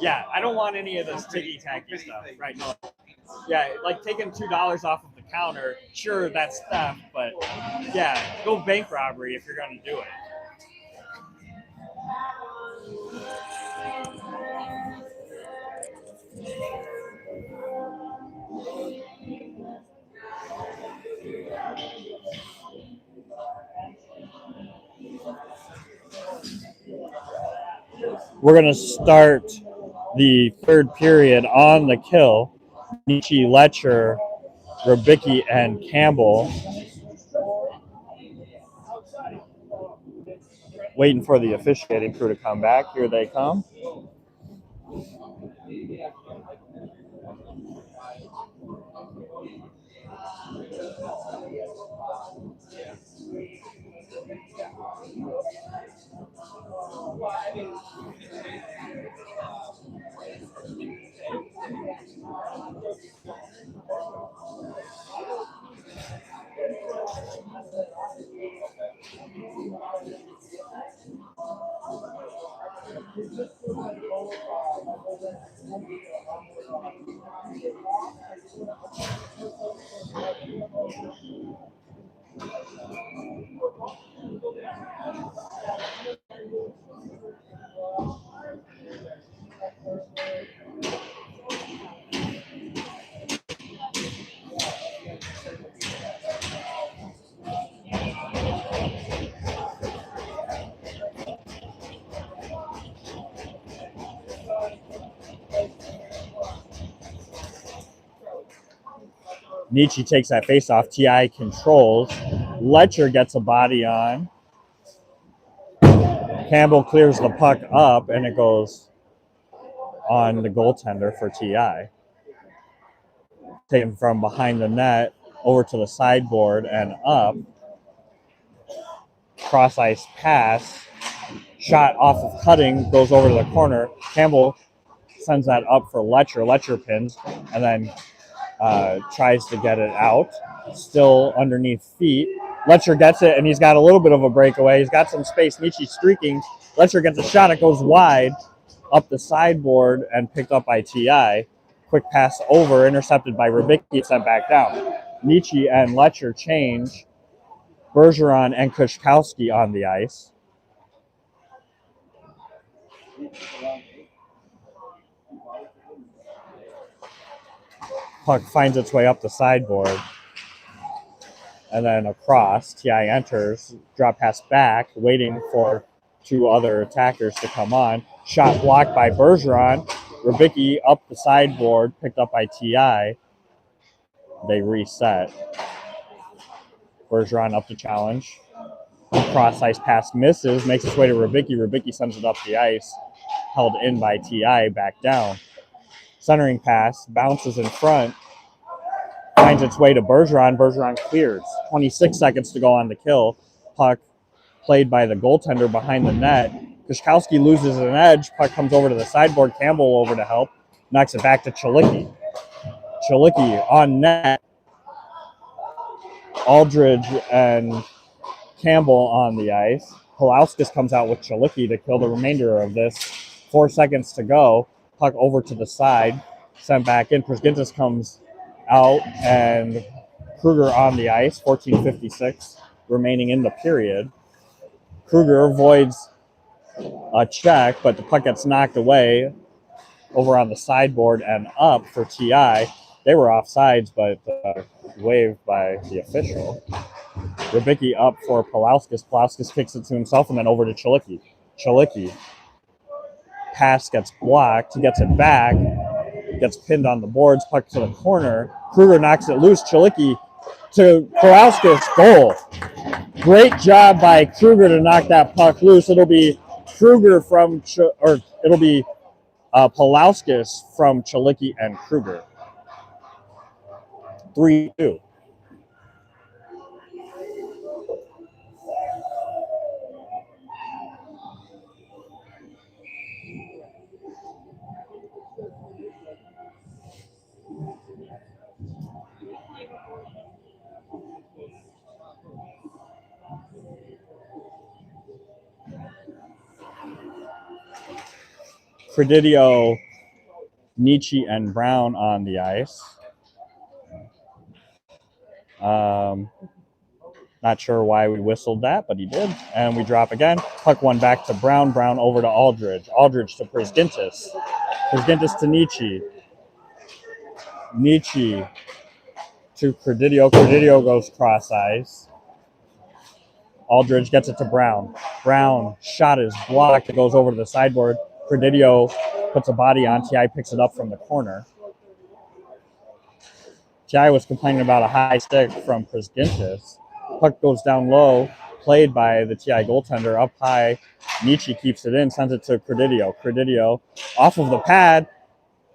Yeah, I don't want any of this ticky tacky stuff. Right? No. Yeah, like taking $2 off of the counter. Sure, that's theft, but yeah, go bank robbery if you're going to do it. We're going to start the third period on the kill. Nietzsche, Letcher, Rubicki, and Campbell waiting for the officiating crew to come back. Here they come. Nietzsche takes that face off. TI controls. Letcher gets a body on. Campbell clears the puck up, and it goes on the goaltender for TI. Taken from behind the net over to the sideboard and up. Cross ice pass. Shot off of cutting, goes over to the corner. Campbell sends that up for Letcher. Letcher pins, and then tries to get it out. Still underneath feet. Letcher gets it, and he's got a little bit of a breakaway. He's got some space. Nietzsche streaking. Letcher gets a shot. It goes wide up the sideboard and picked up by TI. Quick pass over, intercepted by Rubicki, sent back down. Nietzsche and Letcher change. Bergeron and Kushkowski on the ice. Puck finds its way up the sideboard and then across. TI enters, drop pass back, waiting for two other attackers to come on. Shot blocked by Bergeron. Rubicki up the sideboard, picked up by TI. They reset. Bergeron up to challenge. Cross ice pass misses, makes its way to Rubicki. Rubicki sends it up the ice, held in by TI, back down. Centering pass, bounces in front, finds its way to Bergeron. Bergeron clears. 26 seconds to go on the kill. Puck played by the goaltender behind the net. Kushkowski loses an edge. Puck comes over to the sideboard. Campbell over to help. Knocks it back to Chalicki. Chalicki on net. Aldridge and Campbell on the ice. Polauskas comes out with Chalicki to kill the remainder of this. 4 seconds to go. Puck over to the side. Sent back in. Prusgintis comes out and Kruger on the ice. 14:56 remaining in the period. Kruger avoids a check, but the puck gets knocked away over on the sideboard and up for TI. They were offsides, but waved by the official. Rubicki up for Polauskas. Polauskas kicks it to himself and then over to Chalicki. Chalicki. Pass gets blocked. He gets it back. gets pinned on the boards, puck to the corner. Kruger knocks it loose. Chalicki to Pulauskas, goal. Great job by Kruger to knock that puck loose. It'll be Kruger it'll be Pulauskas from Chalicki and Kruger. 3-2. Credidio, Nietzsche, and Brown on the ice. Not sure why we whistled that, but he did. And we drop again. Puck one back to Brown. Brown over to Aldridge. Aldridge to Brzgintis. Brzgintis to Nietzsche. Nietzsche to Credidio. Credidio goes cross ice. Aldridge gets it to Brown. Brown shot is blocked. It goes over to the sideboard. Credidio puts a body on. TI picks it up from the corner. TI was complaining about a high stick from Brzgintis. Puck goes down low, played by the TI goaltender up high. Nietzsche keeps it in, sends it to Credidio. Credidio off of the pad,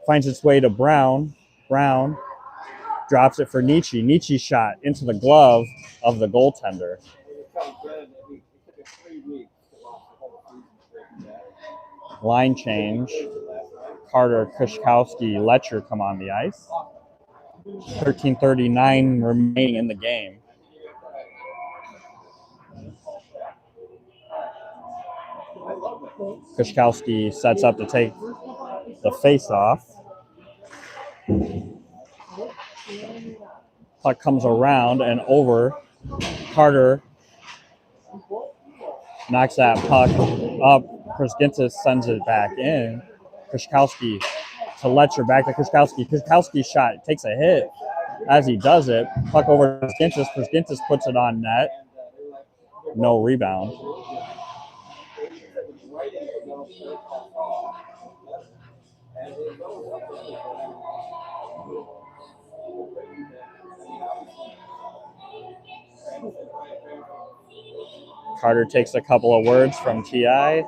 finds its way to Brown. Brown drops it for Nietzsche. Nietzsche shot into the glove of the goaltender. Line change. Carter, Kushkowski, Letcher come on the ice. 13:39 remaining in the game. Kushkowski sets up to take the face-off. Puck comes around and over. Carter knocks that puck up. Brzgintis sends it back in. Kushkowski to Letcher, back to Kushkowski. Kushkowski shot takes a hit as he does it. Puck over to Brzgintis. Brzgintis puts it on net. No rebound. Carter takes a couple of words from TI.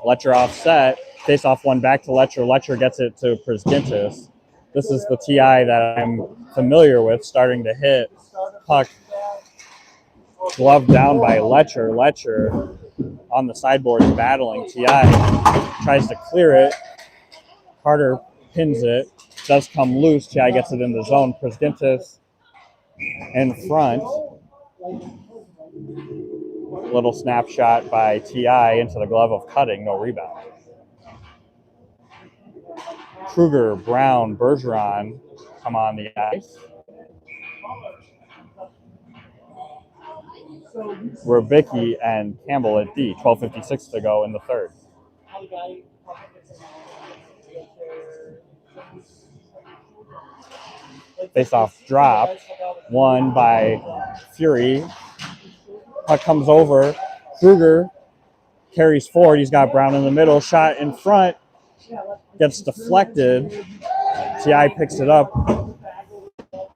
Letcher offset. Face off one back to Letcher. Letcher gets it to Brzgintis. This is the TI that I'm familiar with, starting to hit. Puck gloved down by Letcher. Letcher on the sideboard battling. TI tries to clear it. Carter pins it. Does come loose. TI gets it in the zone. Brzgintis in front. Little snapshot by TI into the glove of Cutting. No rebound. Kruger, Brown, Bergeron come on the ice. Rubicki and Campbell at D. 12:56 to go in the third. Face-off drop. Won by Fury. Puck comes over. Kruger carries forward. He's got Brown in the middle. Shot in front. Gets deflected. TI picks it up.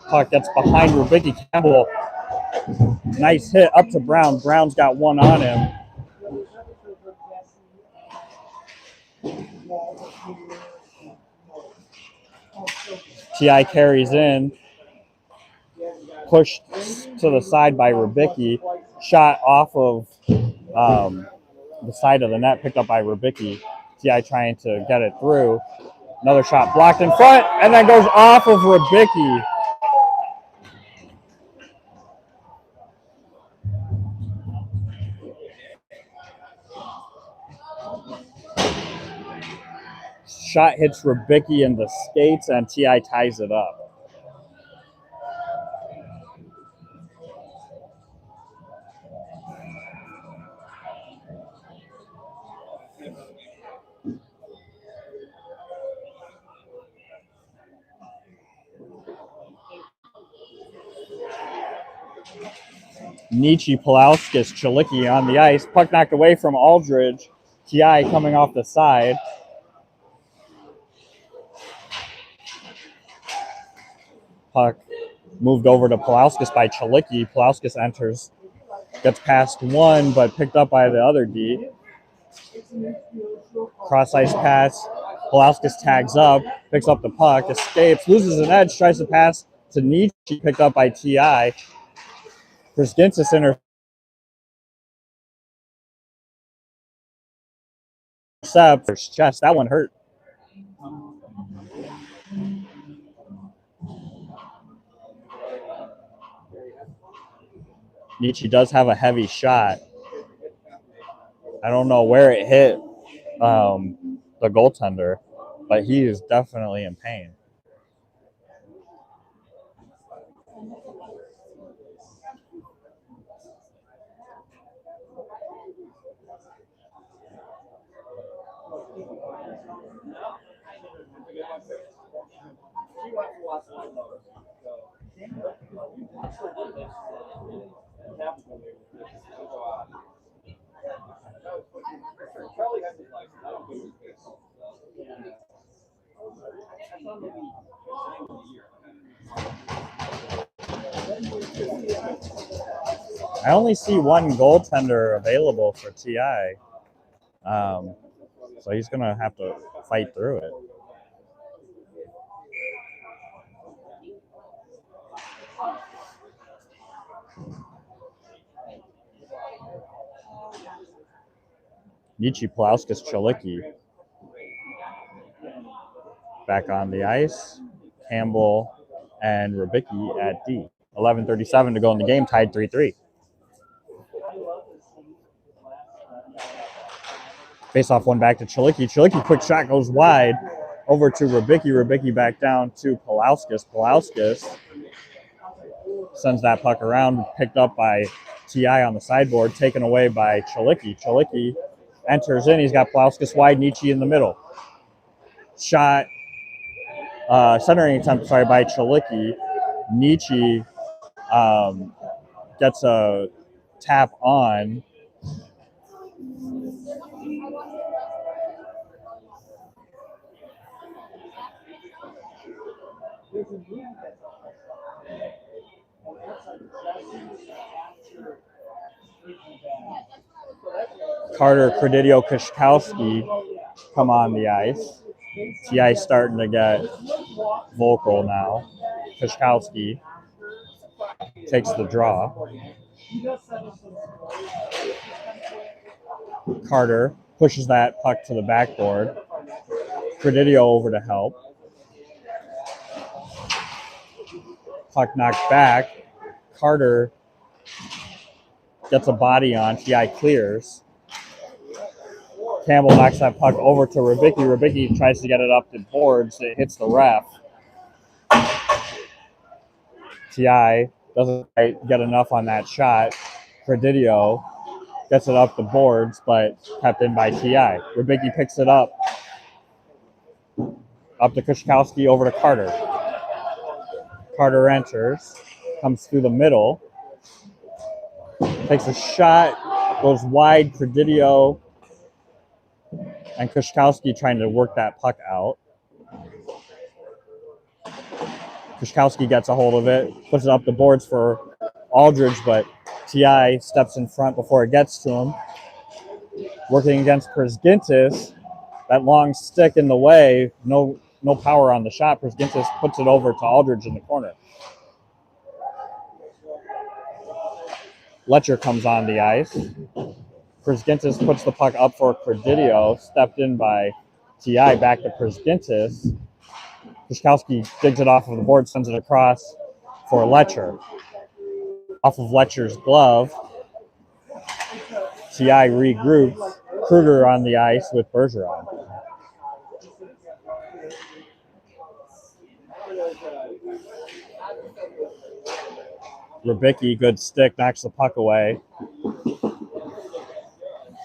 Puck gets behind Rubicki. Campbell. Nice hit up to Brown. Brown's got one on him. TI carries in. Pushed to the side by Rubicki. Shot off of the side of the net, picked up by Rubicki. TI trying to get it through. Another shot blocked in front, and then goes off of Rubicki. Shot hits Rubicki in the skates, and TI ties it up. Nietzsche, Pulauskas, Chalicki on the ice. Puck knocked away from Aldridge. TI coming off the side. puck moved over to Pulauskas by Chalicki. Pulauskas enters, gets past one, but picked up by the other D. Cross ice pass. Pulauskas tags up, picks up the puck, escapes, loses an edge, tries to pass to Nietzsche, picked up by T.I. Brzgintzis intercepts chest. That one hurt. Nietzsche does have a heavy shot. I don't know where it hit the goaltender, but he is definitely in pain. I only see one goaltender available for TI. So he's going to have to fight through it. Nietzsche, Pulauskas, Chalicki back on the ice. Campbell and Rybicki at D. 11:37 to go in the game, tied 3-3. Face-off one back to Chalicki. Chalicki, quick shot, goes wide over to Rybicki. Rybicki back down to Pulauskas. Pulauskas sends that puck around, picked up by T.I. on the sideboard, taken away by Chalicki. Chalicki enters in. He's got Pulauskas wide, Nietzsche in the middle. Shot, centering attempt, by Chalicki. Nietzsche gets a tap on. Carter, Kredidio, Kushkowski come on the ice. TI starting to get vocal now. Kushkowski takes the draw. Carter pushes that puck to the backboard. Kredidio over to help. Puck knocked back. Carter gets a body on. TI clears. Campbell knocks that puck over to Rybicki. Rybicki tries to get it up the boards. It hits the ref. TI doesn't get enough on that shot. Kredidio gets it up the boards, but kept in by TI. Rybicki picks it up. Up to Kushkowski, over to Carter. Carter enters, comes through the middle, takes a shot, goes wide. Kredidio and Kushkowski trying to work that puck out. Kushkowski gets a hold of it, puts it up the boards for Aldridge, but TI steps in front before it gets to him. Working against Brzgintzis, that long stick in the way, no power on the shot. Brzgintzis puts it over to Aldridge in the corner. Letcher comes on the ice. Brzgintzis puts the puck up for Kredidio, stepped in by TI, back to Brzgintzis. Kushkowski digs it off of the board, sends it across for Letcher. Off of Letcher's glove, TI regroups. Kruger on the ice with Bergeron. Rybicki, good stick, knocks the puck away.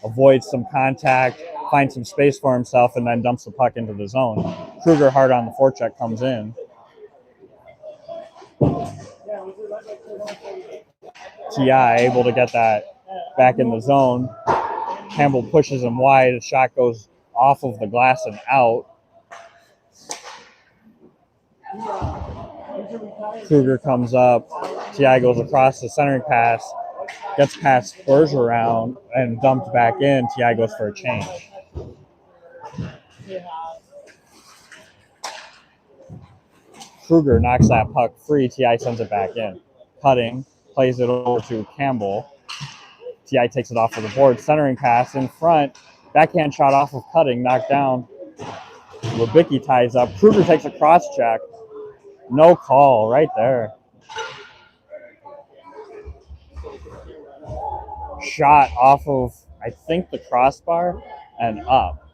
Avoids some contact, finds some space for himself, and then dumps the puck into the zone. Kruger hard on the forecheck comes in. TI able to get that back in the zone. Campbell pushes him wide. The shot goes off of the glass and out. Kruger comes up. Ti goes across the centering pass, gets past Bergeron and dumped back in. Ti goes for a change. Kruger knocks that puck free. Ti sends it back in. Cutting, plays it over to Campbell. Ti takes it off of the board. Centering pass in front. Backhand shot off of Cutting, knocked down. Rybicki ties up. Kruger takes a cross check. No call right there. Shot off of, I think, the crossbar and up.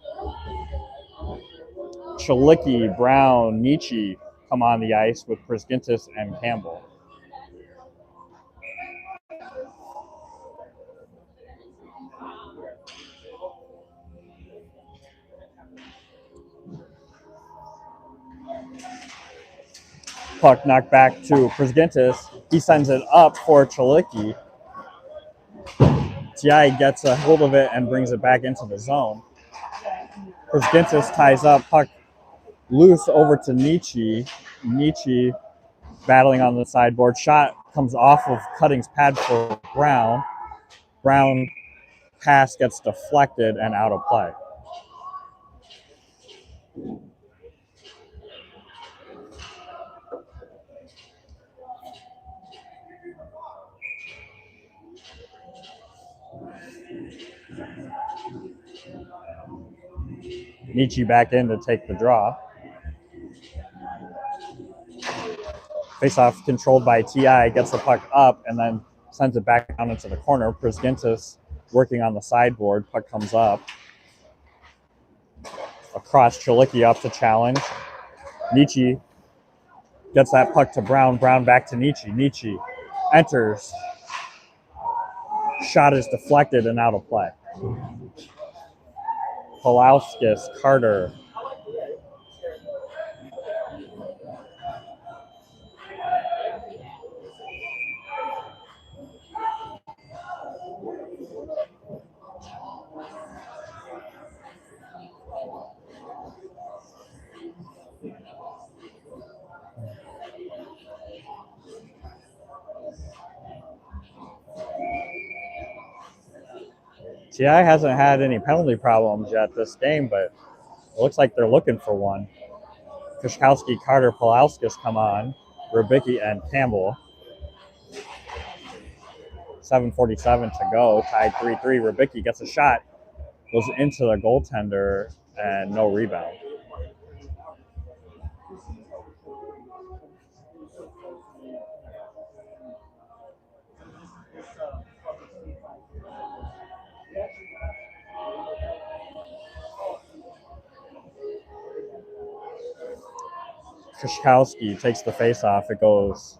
Chalicki, Brown, Nietzsche come on the ice with Prisgintis and Campbell. Puck knocked back to Prisgintis. He sends it up for Chalicki. Ti gets a hold of it and brings it back into the zone. Prisgintis ties up, puck loose over to Nietzsche. Nietzsche battling on the sideboard. Shot comes off of Cutting's pad for Brown. Brown pass gets deflected and out of play. Nietzsche back in to take the draw. Faceoff controlled by Ti, gets the puck up and then sends it back down into the corner. Prisgintis working on the sideboard. Puck comes up. Across, Chalicki up to challenge. Nietzsche gets that puck to Brown. Brown back to Nietzsche. Nietzsche enters. Shot is deflected and out of play. Polauskas, Carter. Ti hasn't had any penalty problems yet this game, but it looks like they're looking for one. Kushkowski, Carter, Polauskas come on. Rybicki and Campbell. 7:47 to go. Tied 3-3. Rybicki gets a shot. Goes into the goaltender and no rebound. Kushkowski takes the face-off. It goes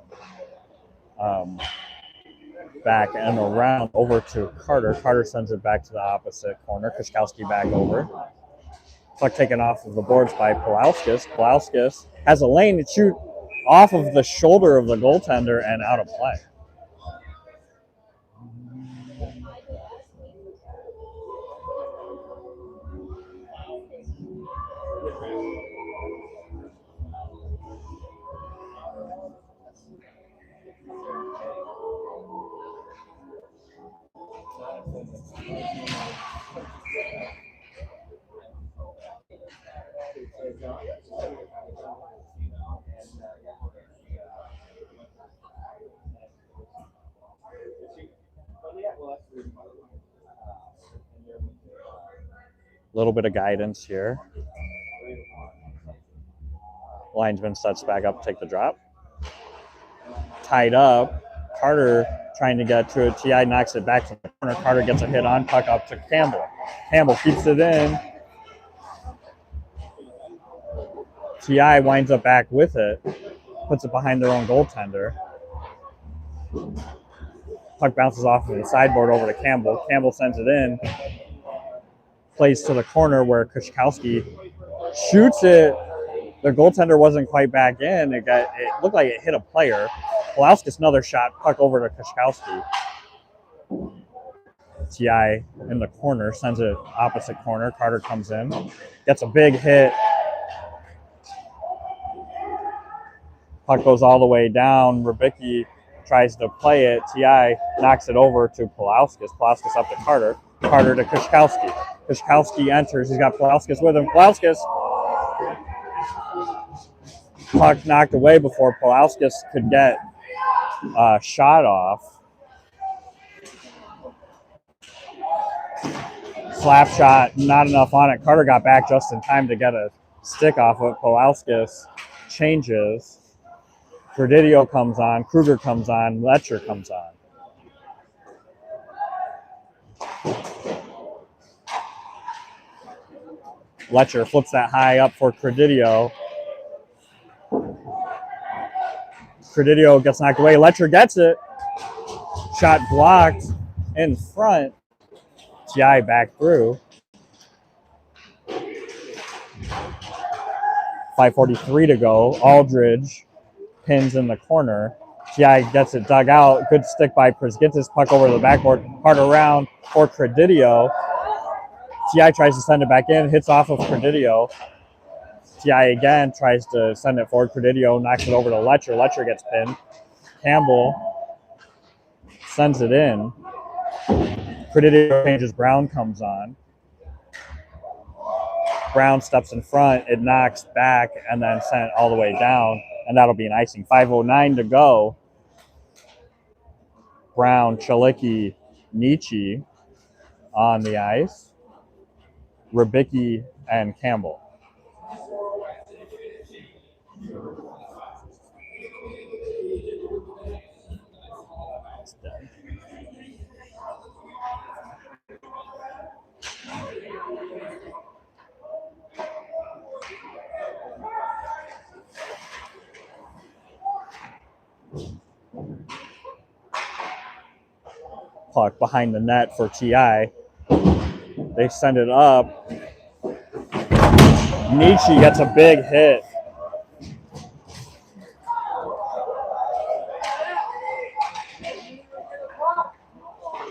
back and around over to Carter. Carter sends it back to the opposite corner. Kushkowski back over. Puck taken off of the boards by Polauskas. Polauskas has a lane to shoot off of the shoulder of the goaltender and out of play. A little bit of guidance here. Linesman sets back up, take the drop. Tied up. Carter trying to get to it. Ti knocks it back to the corner. Carter gets a hit on, puck up to Campbell. Campbell keeps it in. Ti winds up back with it. Puts it behind their own goaltender. Puck bounces off of the sideboard over to Campbell. Campbell sends it in. Plays to the corner where Kushkowski shoots it. The goaltender wasn't quite back in. It looked like it hit a player. Polauskas, another shot, puck over to Kushkowski. Ti in the corner, sends it opposite corner. Carter comes in, gets a big hit. Puck goes all the way down. Rybicki tries to play it. Ti knocks it over to Pulauskas. Pulauskas up to Carter. Carter to Kushkowski. Kushkowski enters. He's got Pulauskas with him. Pulauskas. Puck knocked away before Pulauskas could get a shot off. Slap shot, not enough on it. Carter got back just in time to get a stick off of it. Pulauskas changes. Credidio comes on. Kruger comes on. Letcher comes on. Letcher flips that high up for Credidio. Credidio gets knocked away. Letcher gets it. Shot blocked in front. Ti back through. 5:43 to go. Aldridge pins in the corner. Ti gets it dug out. Good stick by Prisgintis. Puck over the backboard. Hard around for Credidio. Ti tries to send it back in. Hits off of Credidio. Ti again tries to send it forward. Credidio knocks it over to Letcher. Letcher gets pinned. Campbell sends it in. Credidio changes. Brown comes on. Brown steps in front. It knocks back and then sent all the way down. And that'll be an icing. 5:09 to go. Brown, Chalicki, Nietzsche on the ice. Rybicki and Campbell. Puck behind the net for Ti. They send it up. Nietzsche gets a big hit.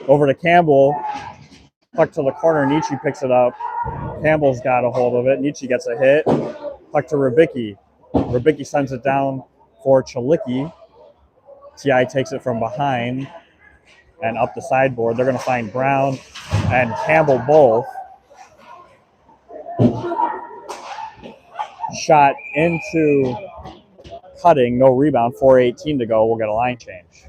Over to Campbell. Puck to the corner. Nietzsche picks it up. Campbell's got a hold of it. Nietzsche gets a hit. Puck to Rybicki. Rybicki sends it down for Chalicki. Ti takes it from behind and up the sideboard. They're going to find Brown and Campbell both. Shot into Cutting. No rebound. 4:18 to go. We'll get a line change.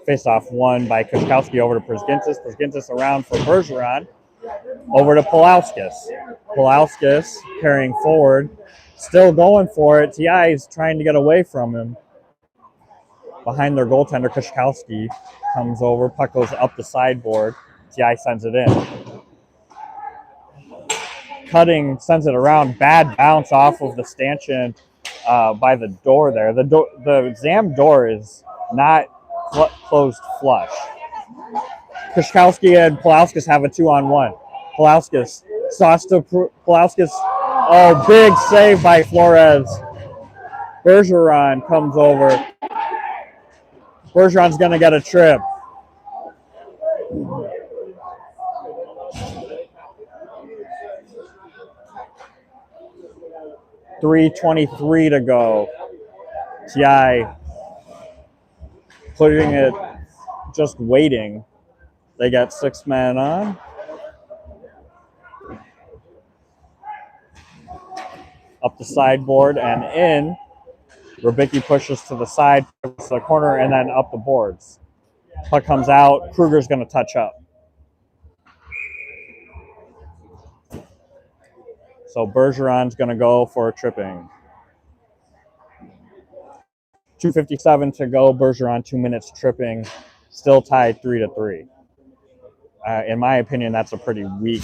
Face-off won by Kushkowski over to Prisgintis. Prisgintis around for Bergeron. Over to Pulauskas. Pulauskas carrying forward. Still going for it. Ti is trying to get away from him. Behind their goaltender, Kushkowski comes over. Puck goes up the sideboard. Ti sends it in. Cutting sends it around. Bad bounce off of the stanchion by the door there. The Zam door is not closed flush. Kushkowski and Pulauskas have a 2-on-1. Pulauskas, sauce to Pulauskas. Oh, big save by Flores. Bergeron comes over. Bergeron's going to get a trip. .323 to go. Ti putting it, just waiting. They got 6 men on. Up the sideboard and in. Rybicki pushes to the side, to the corner, and then up the boards. Puck comes out. Kruger's going to touch up. So Bergeron's going to go for tripping. 2:57 to go. Bergeron 2 minutes tripping. Still tied 3-3. In my opinion, that's a pretty weak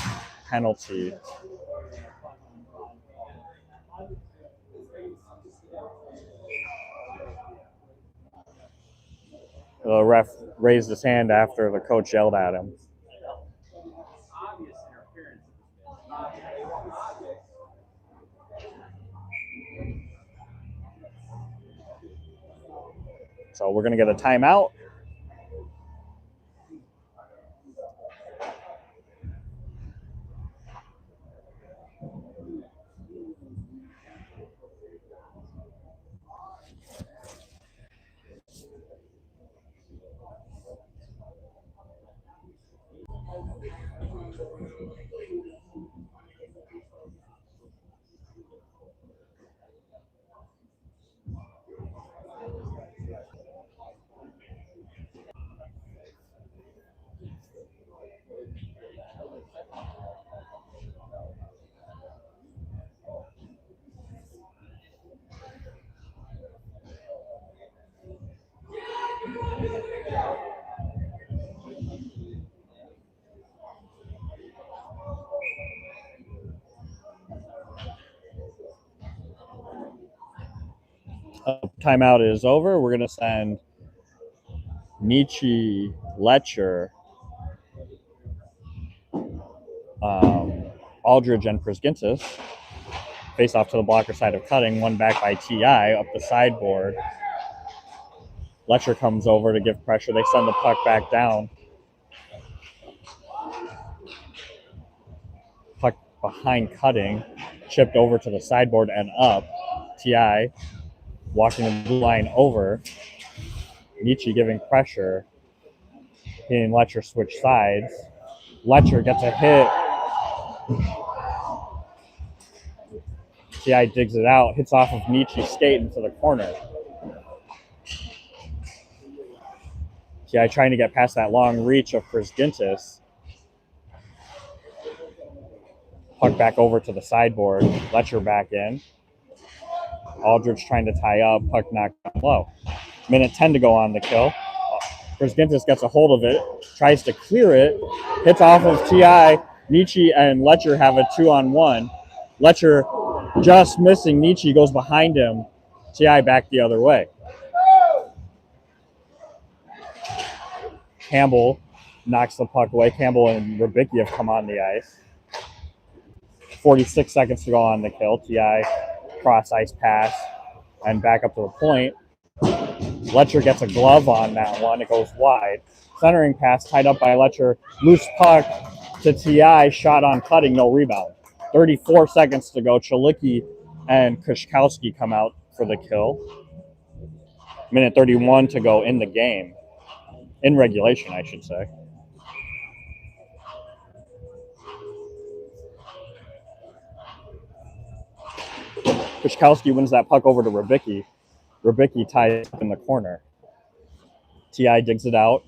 penalty. The ref raised his hand after the coach yelled at him. So we're going to get a timeout. Timeout is over. We're going to send Nietzsche, Letcher, Aldridge, and Prisgintis face off to the blocker side of cutting. One back by T.I. up the sideboard. Letcher comes over to give pressure. They send the puck back down. Puck behind cutting, chipped over to the sideboard and up. T.I. walking the blue line over. Nietzsche giving pressure. He and Letcher switch sides. Letcher gets a hit. T.I. digs it out, hits off of Nietzsche's skate into the corner. T.I. trying to get past that long reach of Prisgintis. Puck back over to the sideboard. Letcher back in. Aldridge trying to tie up. Puck knocked down low. Minute 10 to go on the kill. Prisgintis gets a hold of it. Tries to clear it. Hits off of T.I. Nietzsche and Letcher have a 2-on-1. Letcher just missing. Nietzsche goes behind him. T.I. back the other way. Campbell knocks the puck away. Campbell and Rybicki have come on the ice. 46 seconds to go on the kill. T.I. cross ice pass and back up to the point. Letcher gets a glove on that one. It goes wide. Centering pass tied up by Letcher. Loose puck to T.I. Shot on cutting. No rebound. 34 seconds to go. Chalicki and Kushkowski come out for the kill. Minute 31 to go in the game. In regulation, I should say. Kushkowski wins that puck over to Rybicki. Rybicki ties up in the corner. T.I. digs it out.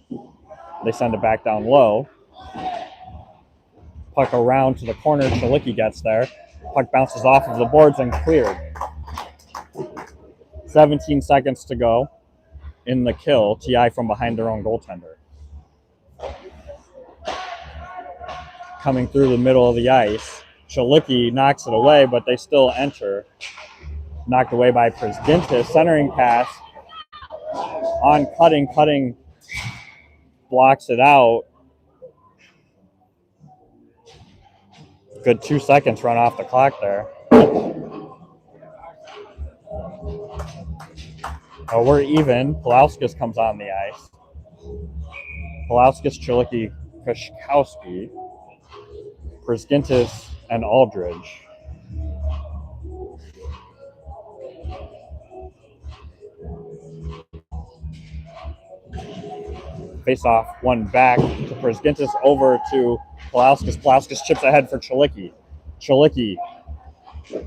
They send it back down low. Puck around to the corner. Chalicki gets there. Puck bounces off of the boards and cleared. 17 seconds to go in the kill. T.I. from behind their own goaltender. Coming through the middle of the ice. Chalicki knocks it away, but they still enter. Knocked away by Prisgintis. Centering pass on cutting. Cutting blocks it out. Good 2 seconds run off the clock there. Oh, we're even. Pulauskas comes on the ice. Pulauskas, Chalicki, Kushkowski, Prisgintis, and Aldridge. Face off, one back to Prisgintis, over to Pulauskas. Pulauskas chips ahead for Chalicki. Chalicki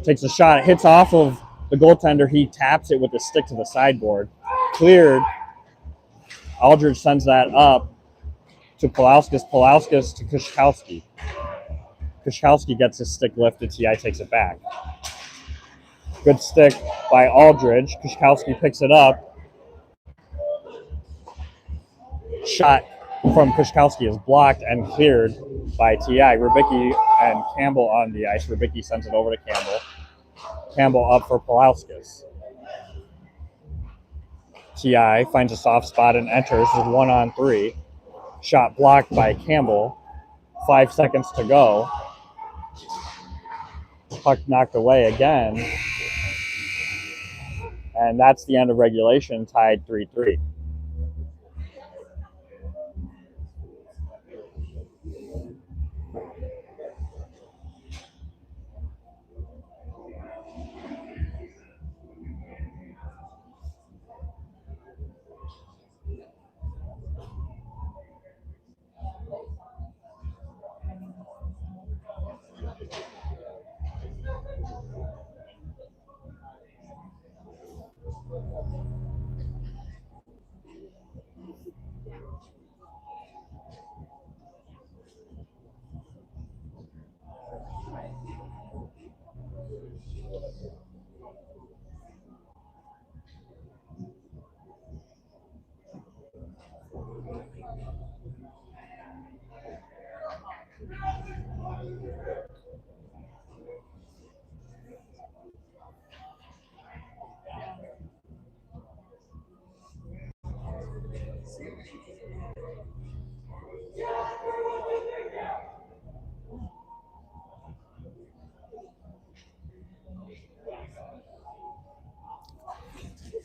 takes a shot, hits off of the goaltender. He taps it with the stick to the sideboard. Cleared. Aldridge sends that up to Pulauskas. Pulauskas to Kushkowski. Kushkowski gets his stick lifted. T.I. takes it back. Good stick by Aldridge. Kushkowski picks it up. Shot from Kushkowski is blocked and cleared by T.I. Rybicki and Campbell on the ice. Rybicki sends it over to Campbell. Campbell up for Pulauskas. T.I. finds a soft spot and enters with 1-on-3. Shot blocked by Campbell. 5 seconds to go. Puck knocked away again. And that's the end of regulation, tied 3-3.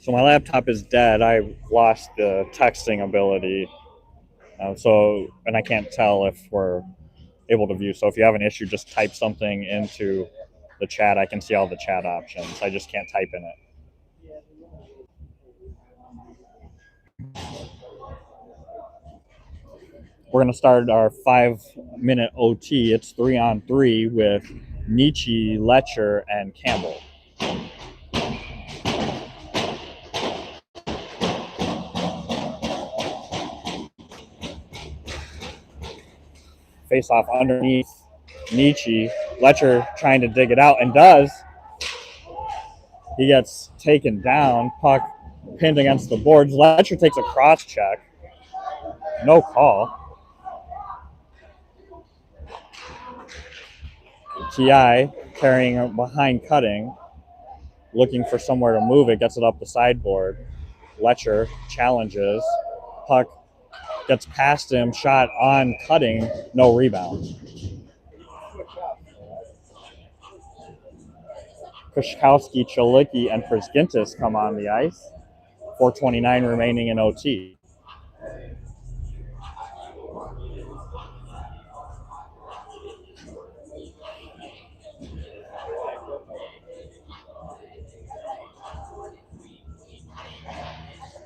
So my laptop is dead. I lost the texting ability. And I can't tell if we're able to view. So if you have an issue, just type something into the chat. I can see all the chat options. I just can't type in it. We're going to start our 5-minute OT. It's 3-on-3 with Nietzsche, Letcher, and Campbell. Face off underneath Nietzsche. Letcher trying to dig it out and does. He gets taken down. Puck pinned against the boards. Letcher takes a cross check. No call. TI carrying behind Cutting, looking for somewhere to move it, gets it up the sideboard. Letcher challenges. Puck gets past him, shot on Cutting, no rebound. Kushkowski, Chalicki, and Prisgintis come on the ice. 4:29 remaining in OT.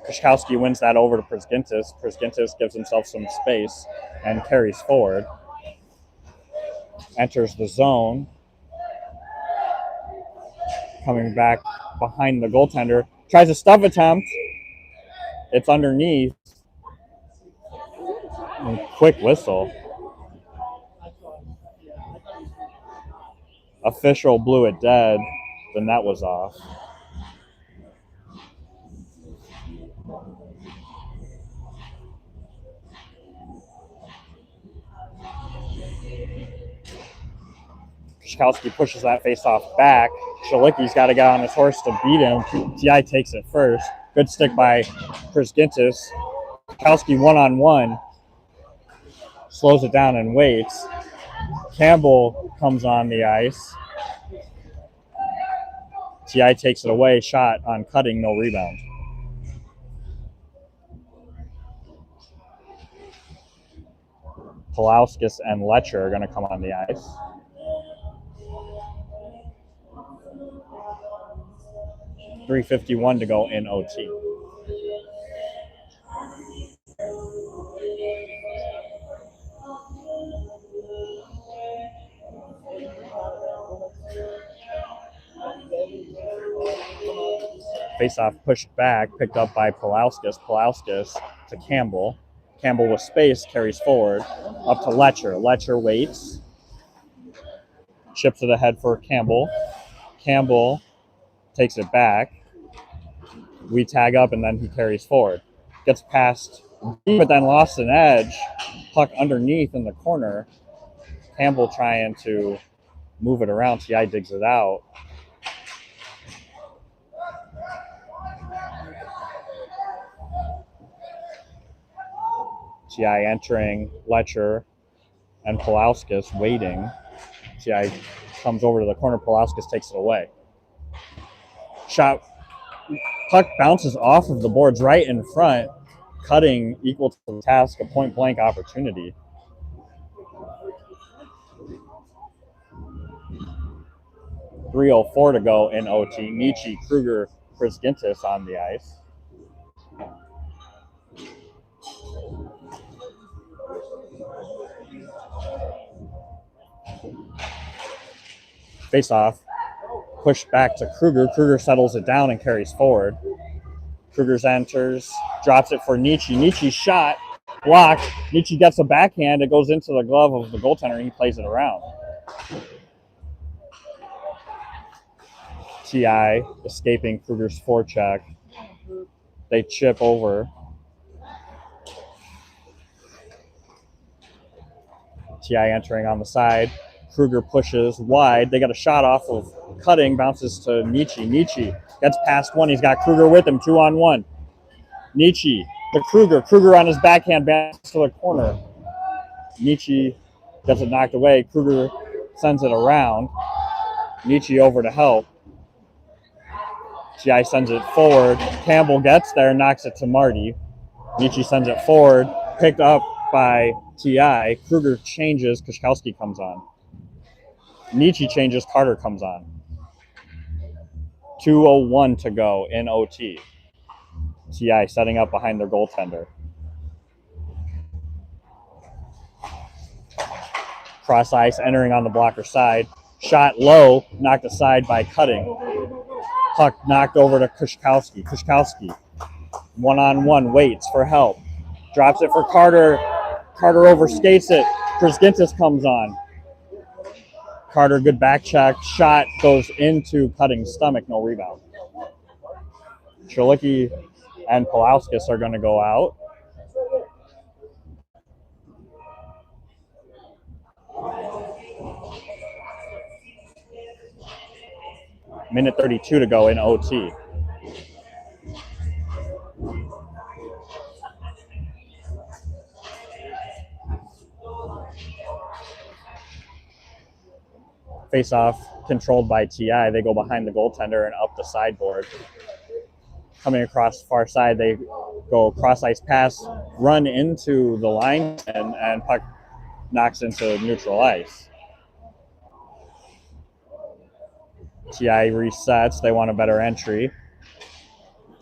Kushkowski wins that over to Prisgintis. Prisgintis gives himself some space and carries forward. Enters the zone. Coming back behind the goaltender. Tries a stuff attempt. It's underneath. And quick whistle. Official blew it dead. The net was off. Kushkowski pushes that face-off back. Chalicki's got to get on his horse to beat him. TI takes it first. Good stick by Prisgintis. Kushkowski one-on-one. Slows it down and waits. Campbell comes on the ice. TI takes it away. Shot on Cutting, no rebound. Pulauskas and Letcher are going to come on the ice. .351 to go in OT. Face-off pushed back, picked up by Pulauskas. Pulauskas to Campbell. Campbell with space, carries forward. Up to Letcher. Letcher waits. Chips it ahead for Campbell. Campbell takes it back. We tag up, and then he carries forward. Gets past, but then lost an edge. Puck underneath in the corner. Campbell trying to move it around. TI digs it out. TI entering Letcher and Pulauskas waiting. TI comes over to the corner. Pulauskas takes it away. Shot Puck bounces off of the boards right in front, cutting equal to the task, a point-blank opportunity. .304 to go in OT. Nietzsche, Kruger, Brzgintis on the ice. Face off. Pushed back to Kruger. Kruger settles it down and carries forward. Kruger's enters, drops it for Nietzsche. Nietzsche's shot, blocked. Nietzsche gets a backhand. It goes into the glove of the goaltender, and he plays it around. TI escaping Kruger's forecheck. They chip over. TI entering on the side. Kruger pushes wide. They got a shot off of cutting, bounces to Nietzsche. Nietzsche gets past one. He's got Kruger with him, 2-on-1. Nietzsche to Kruger. Kruger on his backhand, bounces to the corner. Nietzsche gets it knocked away. Kruger sends it around. Nietzsche over to help. TI sends it forward. Campbell gets there, knocks it to Marty. Nietzsche sends it forward, picked up by TI. Kruger changes, Kushkowski comes on. Nietzsche changes, Carter comes on. 2:01 to go in OT. TI setting up behind their goaltender. Cross ice, entering on the blocker side. Shot low, knocked aside by cutting. Puck knocked over to Kushkowski. Kushkowski, 1-on-1, waits for help. Drops it for Carter. Carter overskates it. Brzgintis comes on. Carter, good back check. Shot goes into Cutting's stomach, no rebound. Chalicki and Pulauskas are going to go out. Minute 32 to go in OT. Face-off controlled by TI. They go behind the goaltender and up the sideboard. Coming across the far side, they go cross-ice pass, run into the line, and puck knocks into neutral ice. TI resets. They want a better entry.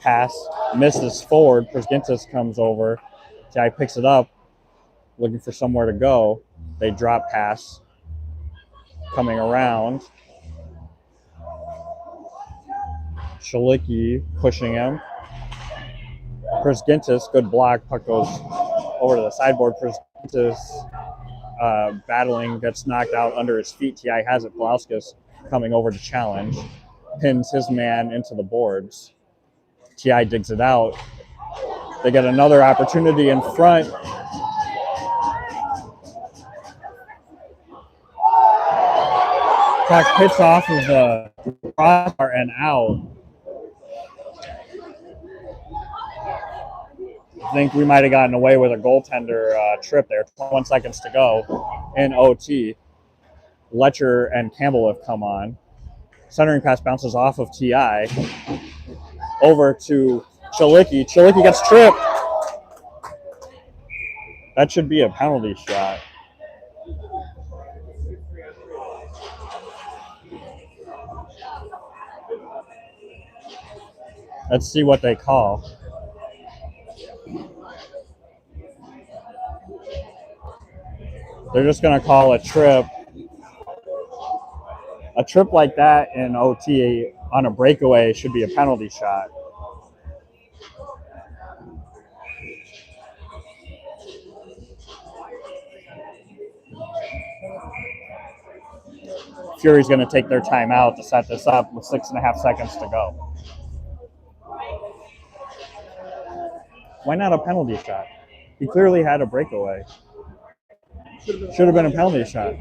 Pass misses forward. Brzgintis comes over. TI picks it up, looking for somewhere to go. They drop pass. Coming around. Chalicki pushing him. Brzgintis, good block. Puck goes over to the sideboard. Brzgintis battling, gets knocked out under his feet. TI has it. Pulauskas coming over to challenge. Pins his man into the boards. TI digs it out. They get another opportunity in front. Puck hits off of the crossbar and out. I think we might have gotten away with a goaltender trip there. 21 seconds to go in OT. Letcher and Campbell have come on. Centering pass bounces off of TI. Over to Chalicki. Chalicki gets tripped. That should be a penalty shot. Let's see what they call. They're just going to call a trip. A trip like that in OT on a breakaway should be a penalty shot. Fury's going to take their timeout to set this up with 6.5 seconds to go. Why not a penalty shot? He clearly had a breakaway. Should have been a penalty shot.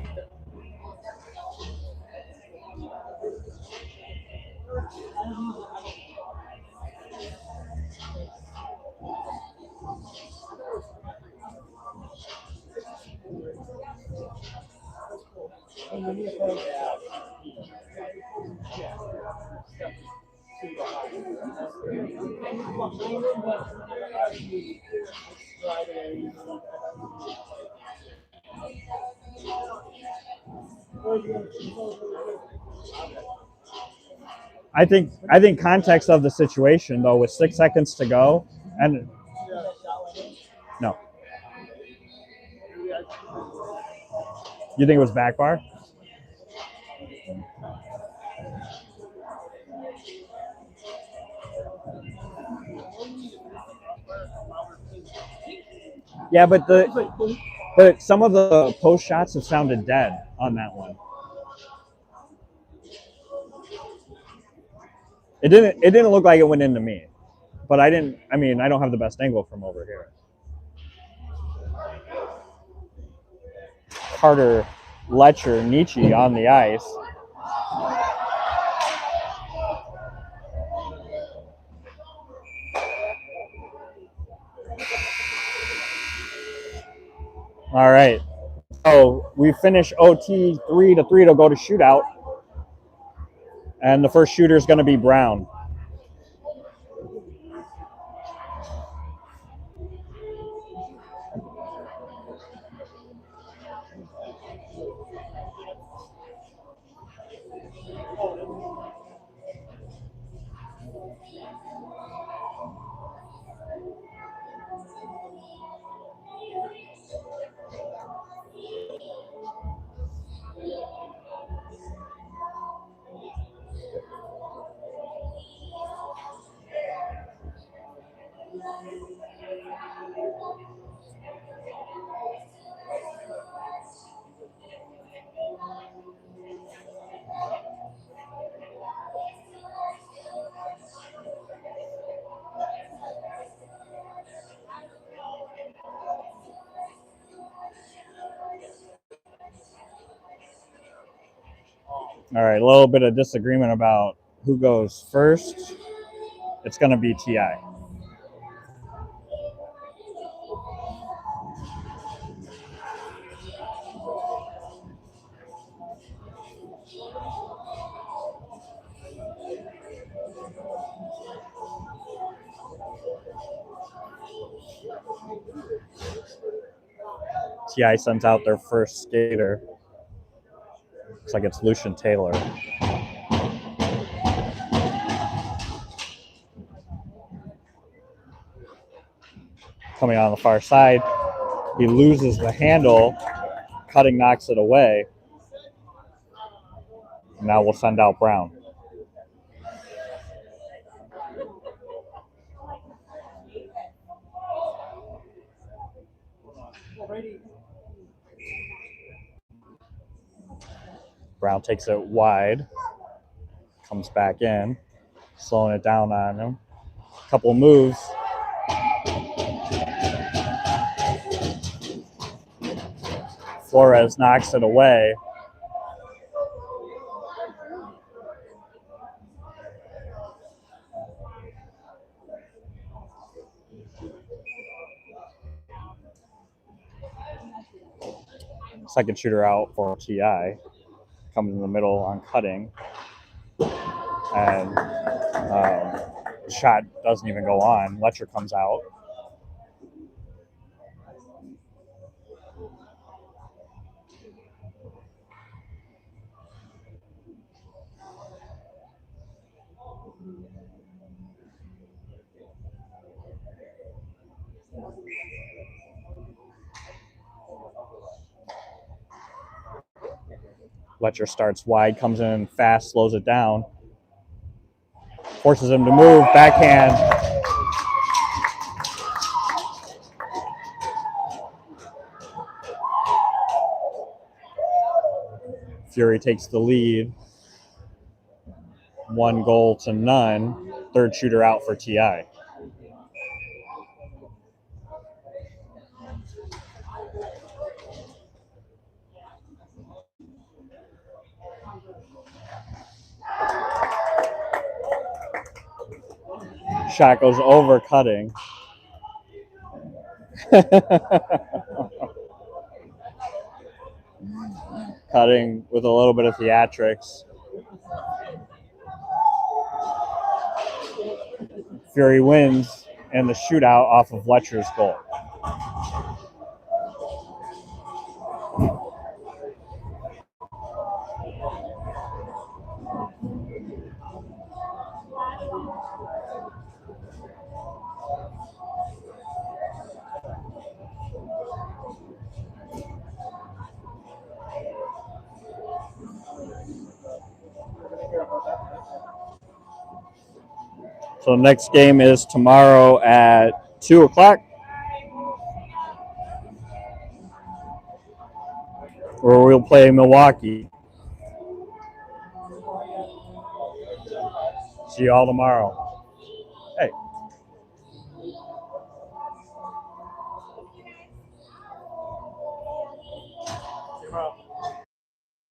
I think context of the situation though, with 6 seconds to go, and no, you think it was back bar? Yeah, but some of the post shots have sounded dead on that one. It didn't look like it went into me, but I didn't. I mean, I don't have the best angle from over here. Carter, Letcher, Nietzsche on the ice. All right. So we finish OT 3-3 to go to shootout. And the first shooter is going to be Brown. All right, a little bit of disagreement about who goes first. It's going to be TI. TI sends out their first skater. Looks like it's Lucian Taylor. Coming on the far side, he loses the handle. Cutting knocks it away. Now we'll send out Brown. Brown takes it wide. Comes back in. Slowing it down on him. Couple moves. Flores knocks it away. Second shooter out for TI. Comes in the middle on cutting. And the shot doesn't even go on. Letcher comes out. Letcher starts wide, comes in fast, slows it down. Forces him to move, backhand. Fury takes the lead. 1-0 Third shooter out for TI. Shot goes over cutting. Cutting with a little bit of theatrics. Fury wins in the shootout off of Letcher's goal. So the next game is tomorrow at 2 o'clock, where we'll play Milwaukee. See you all tomorrow.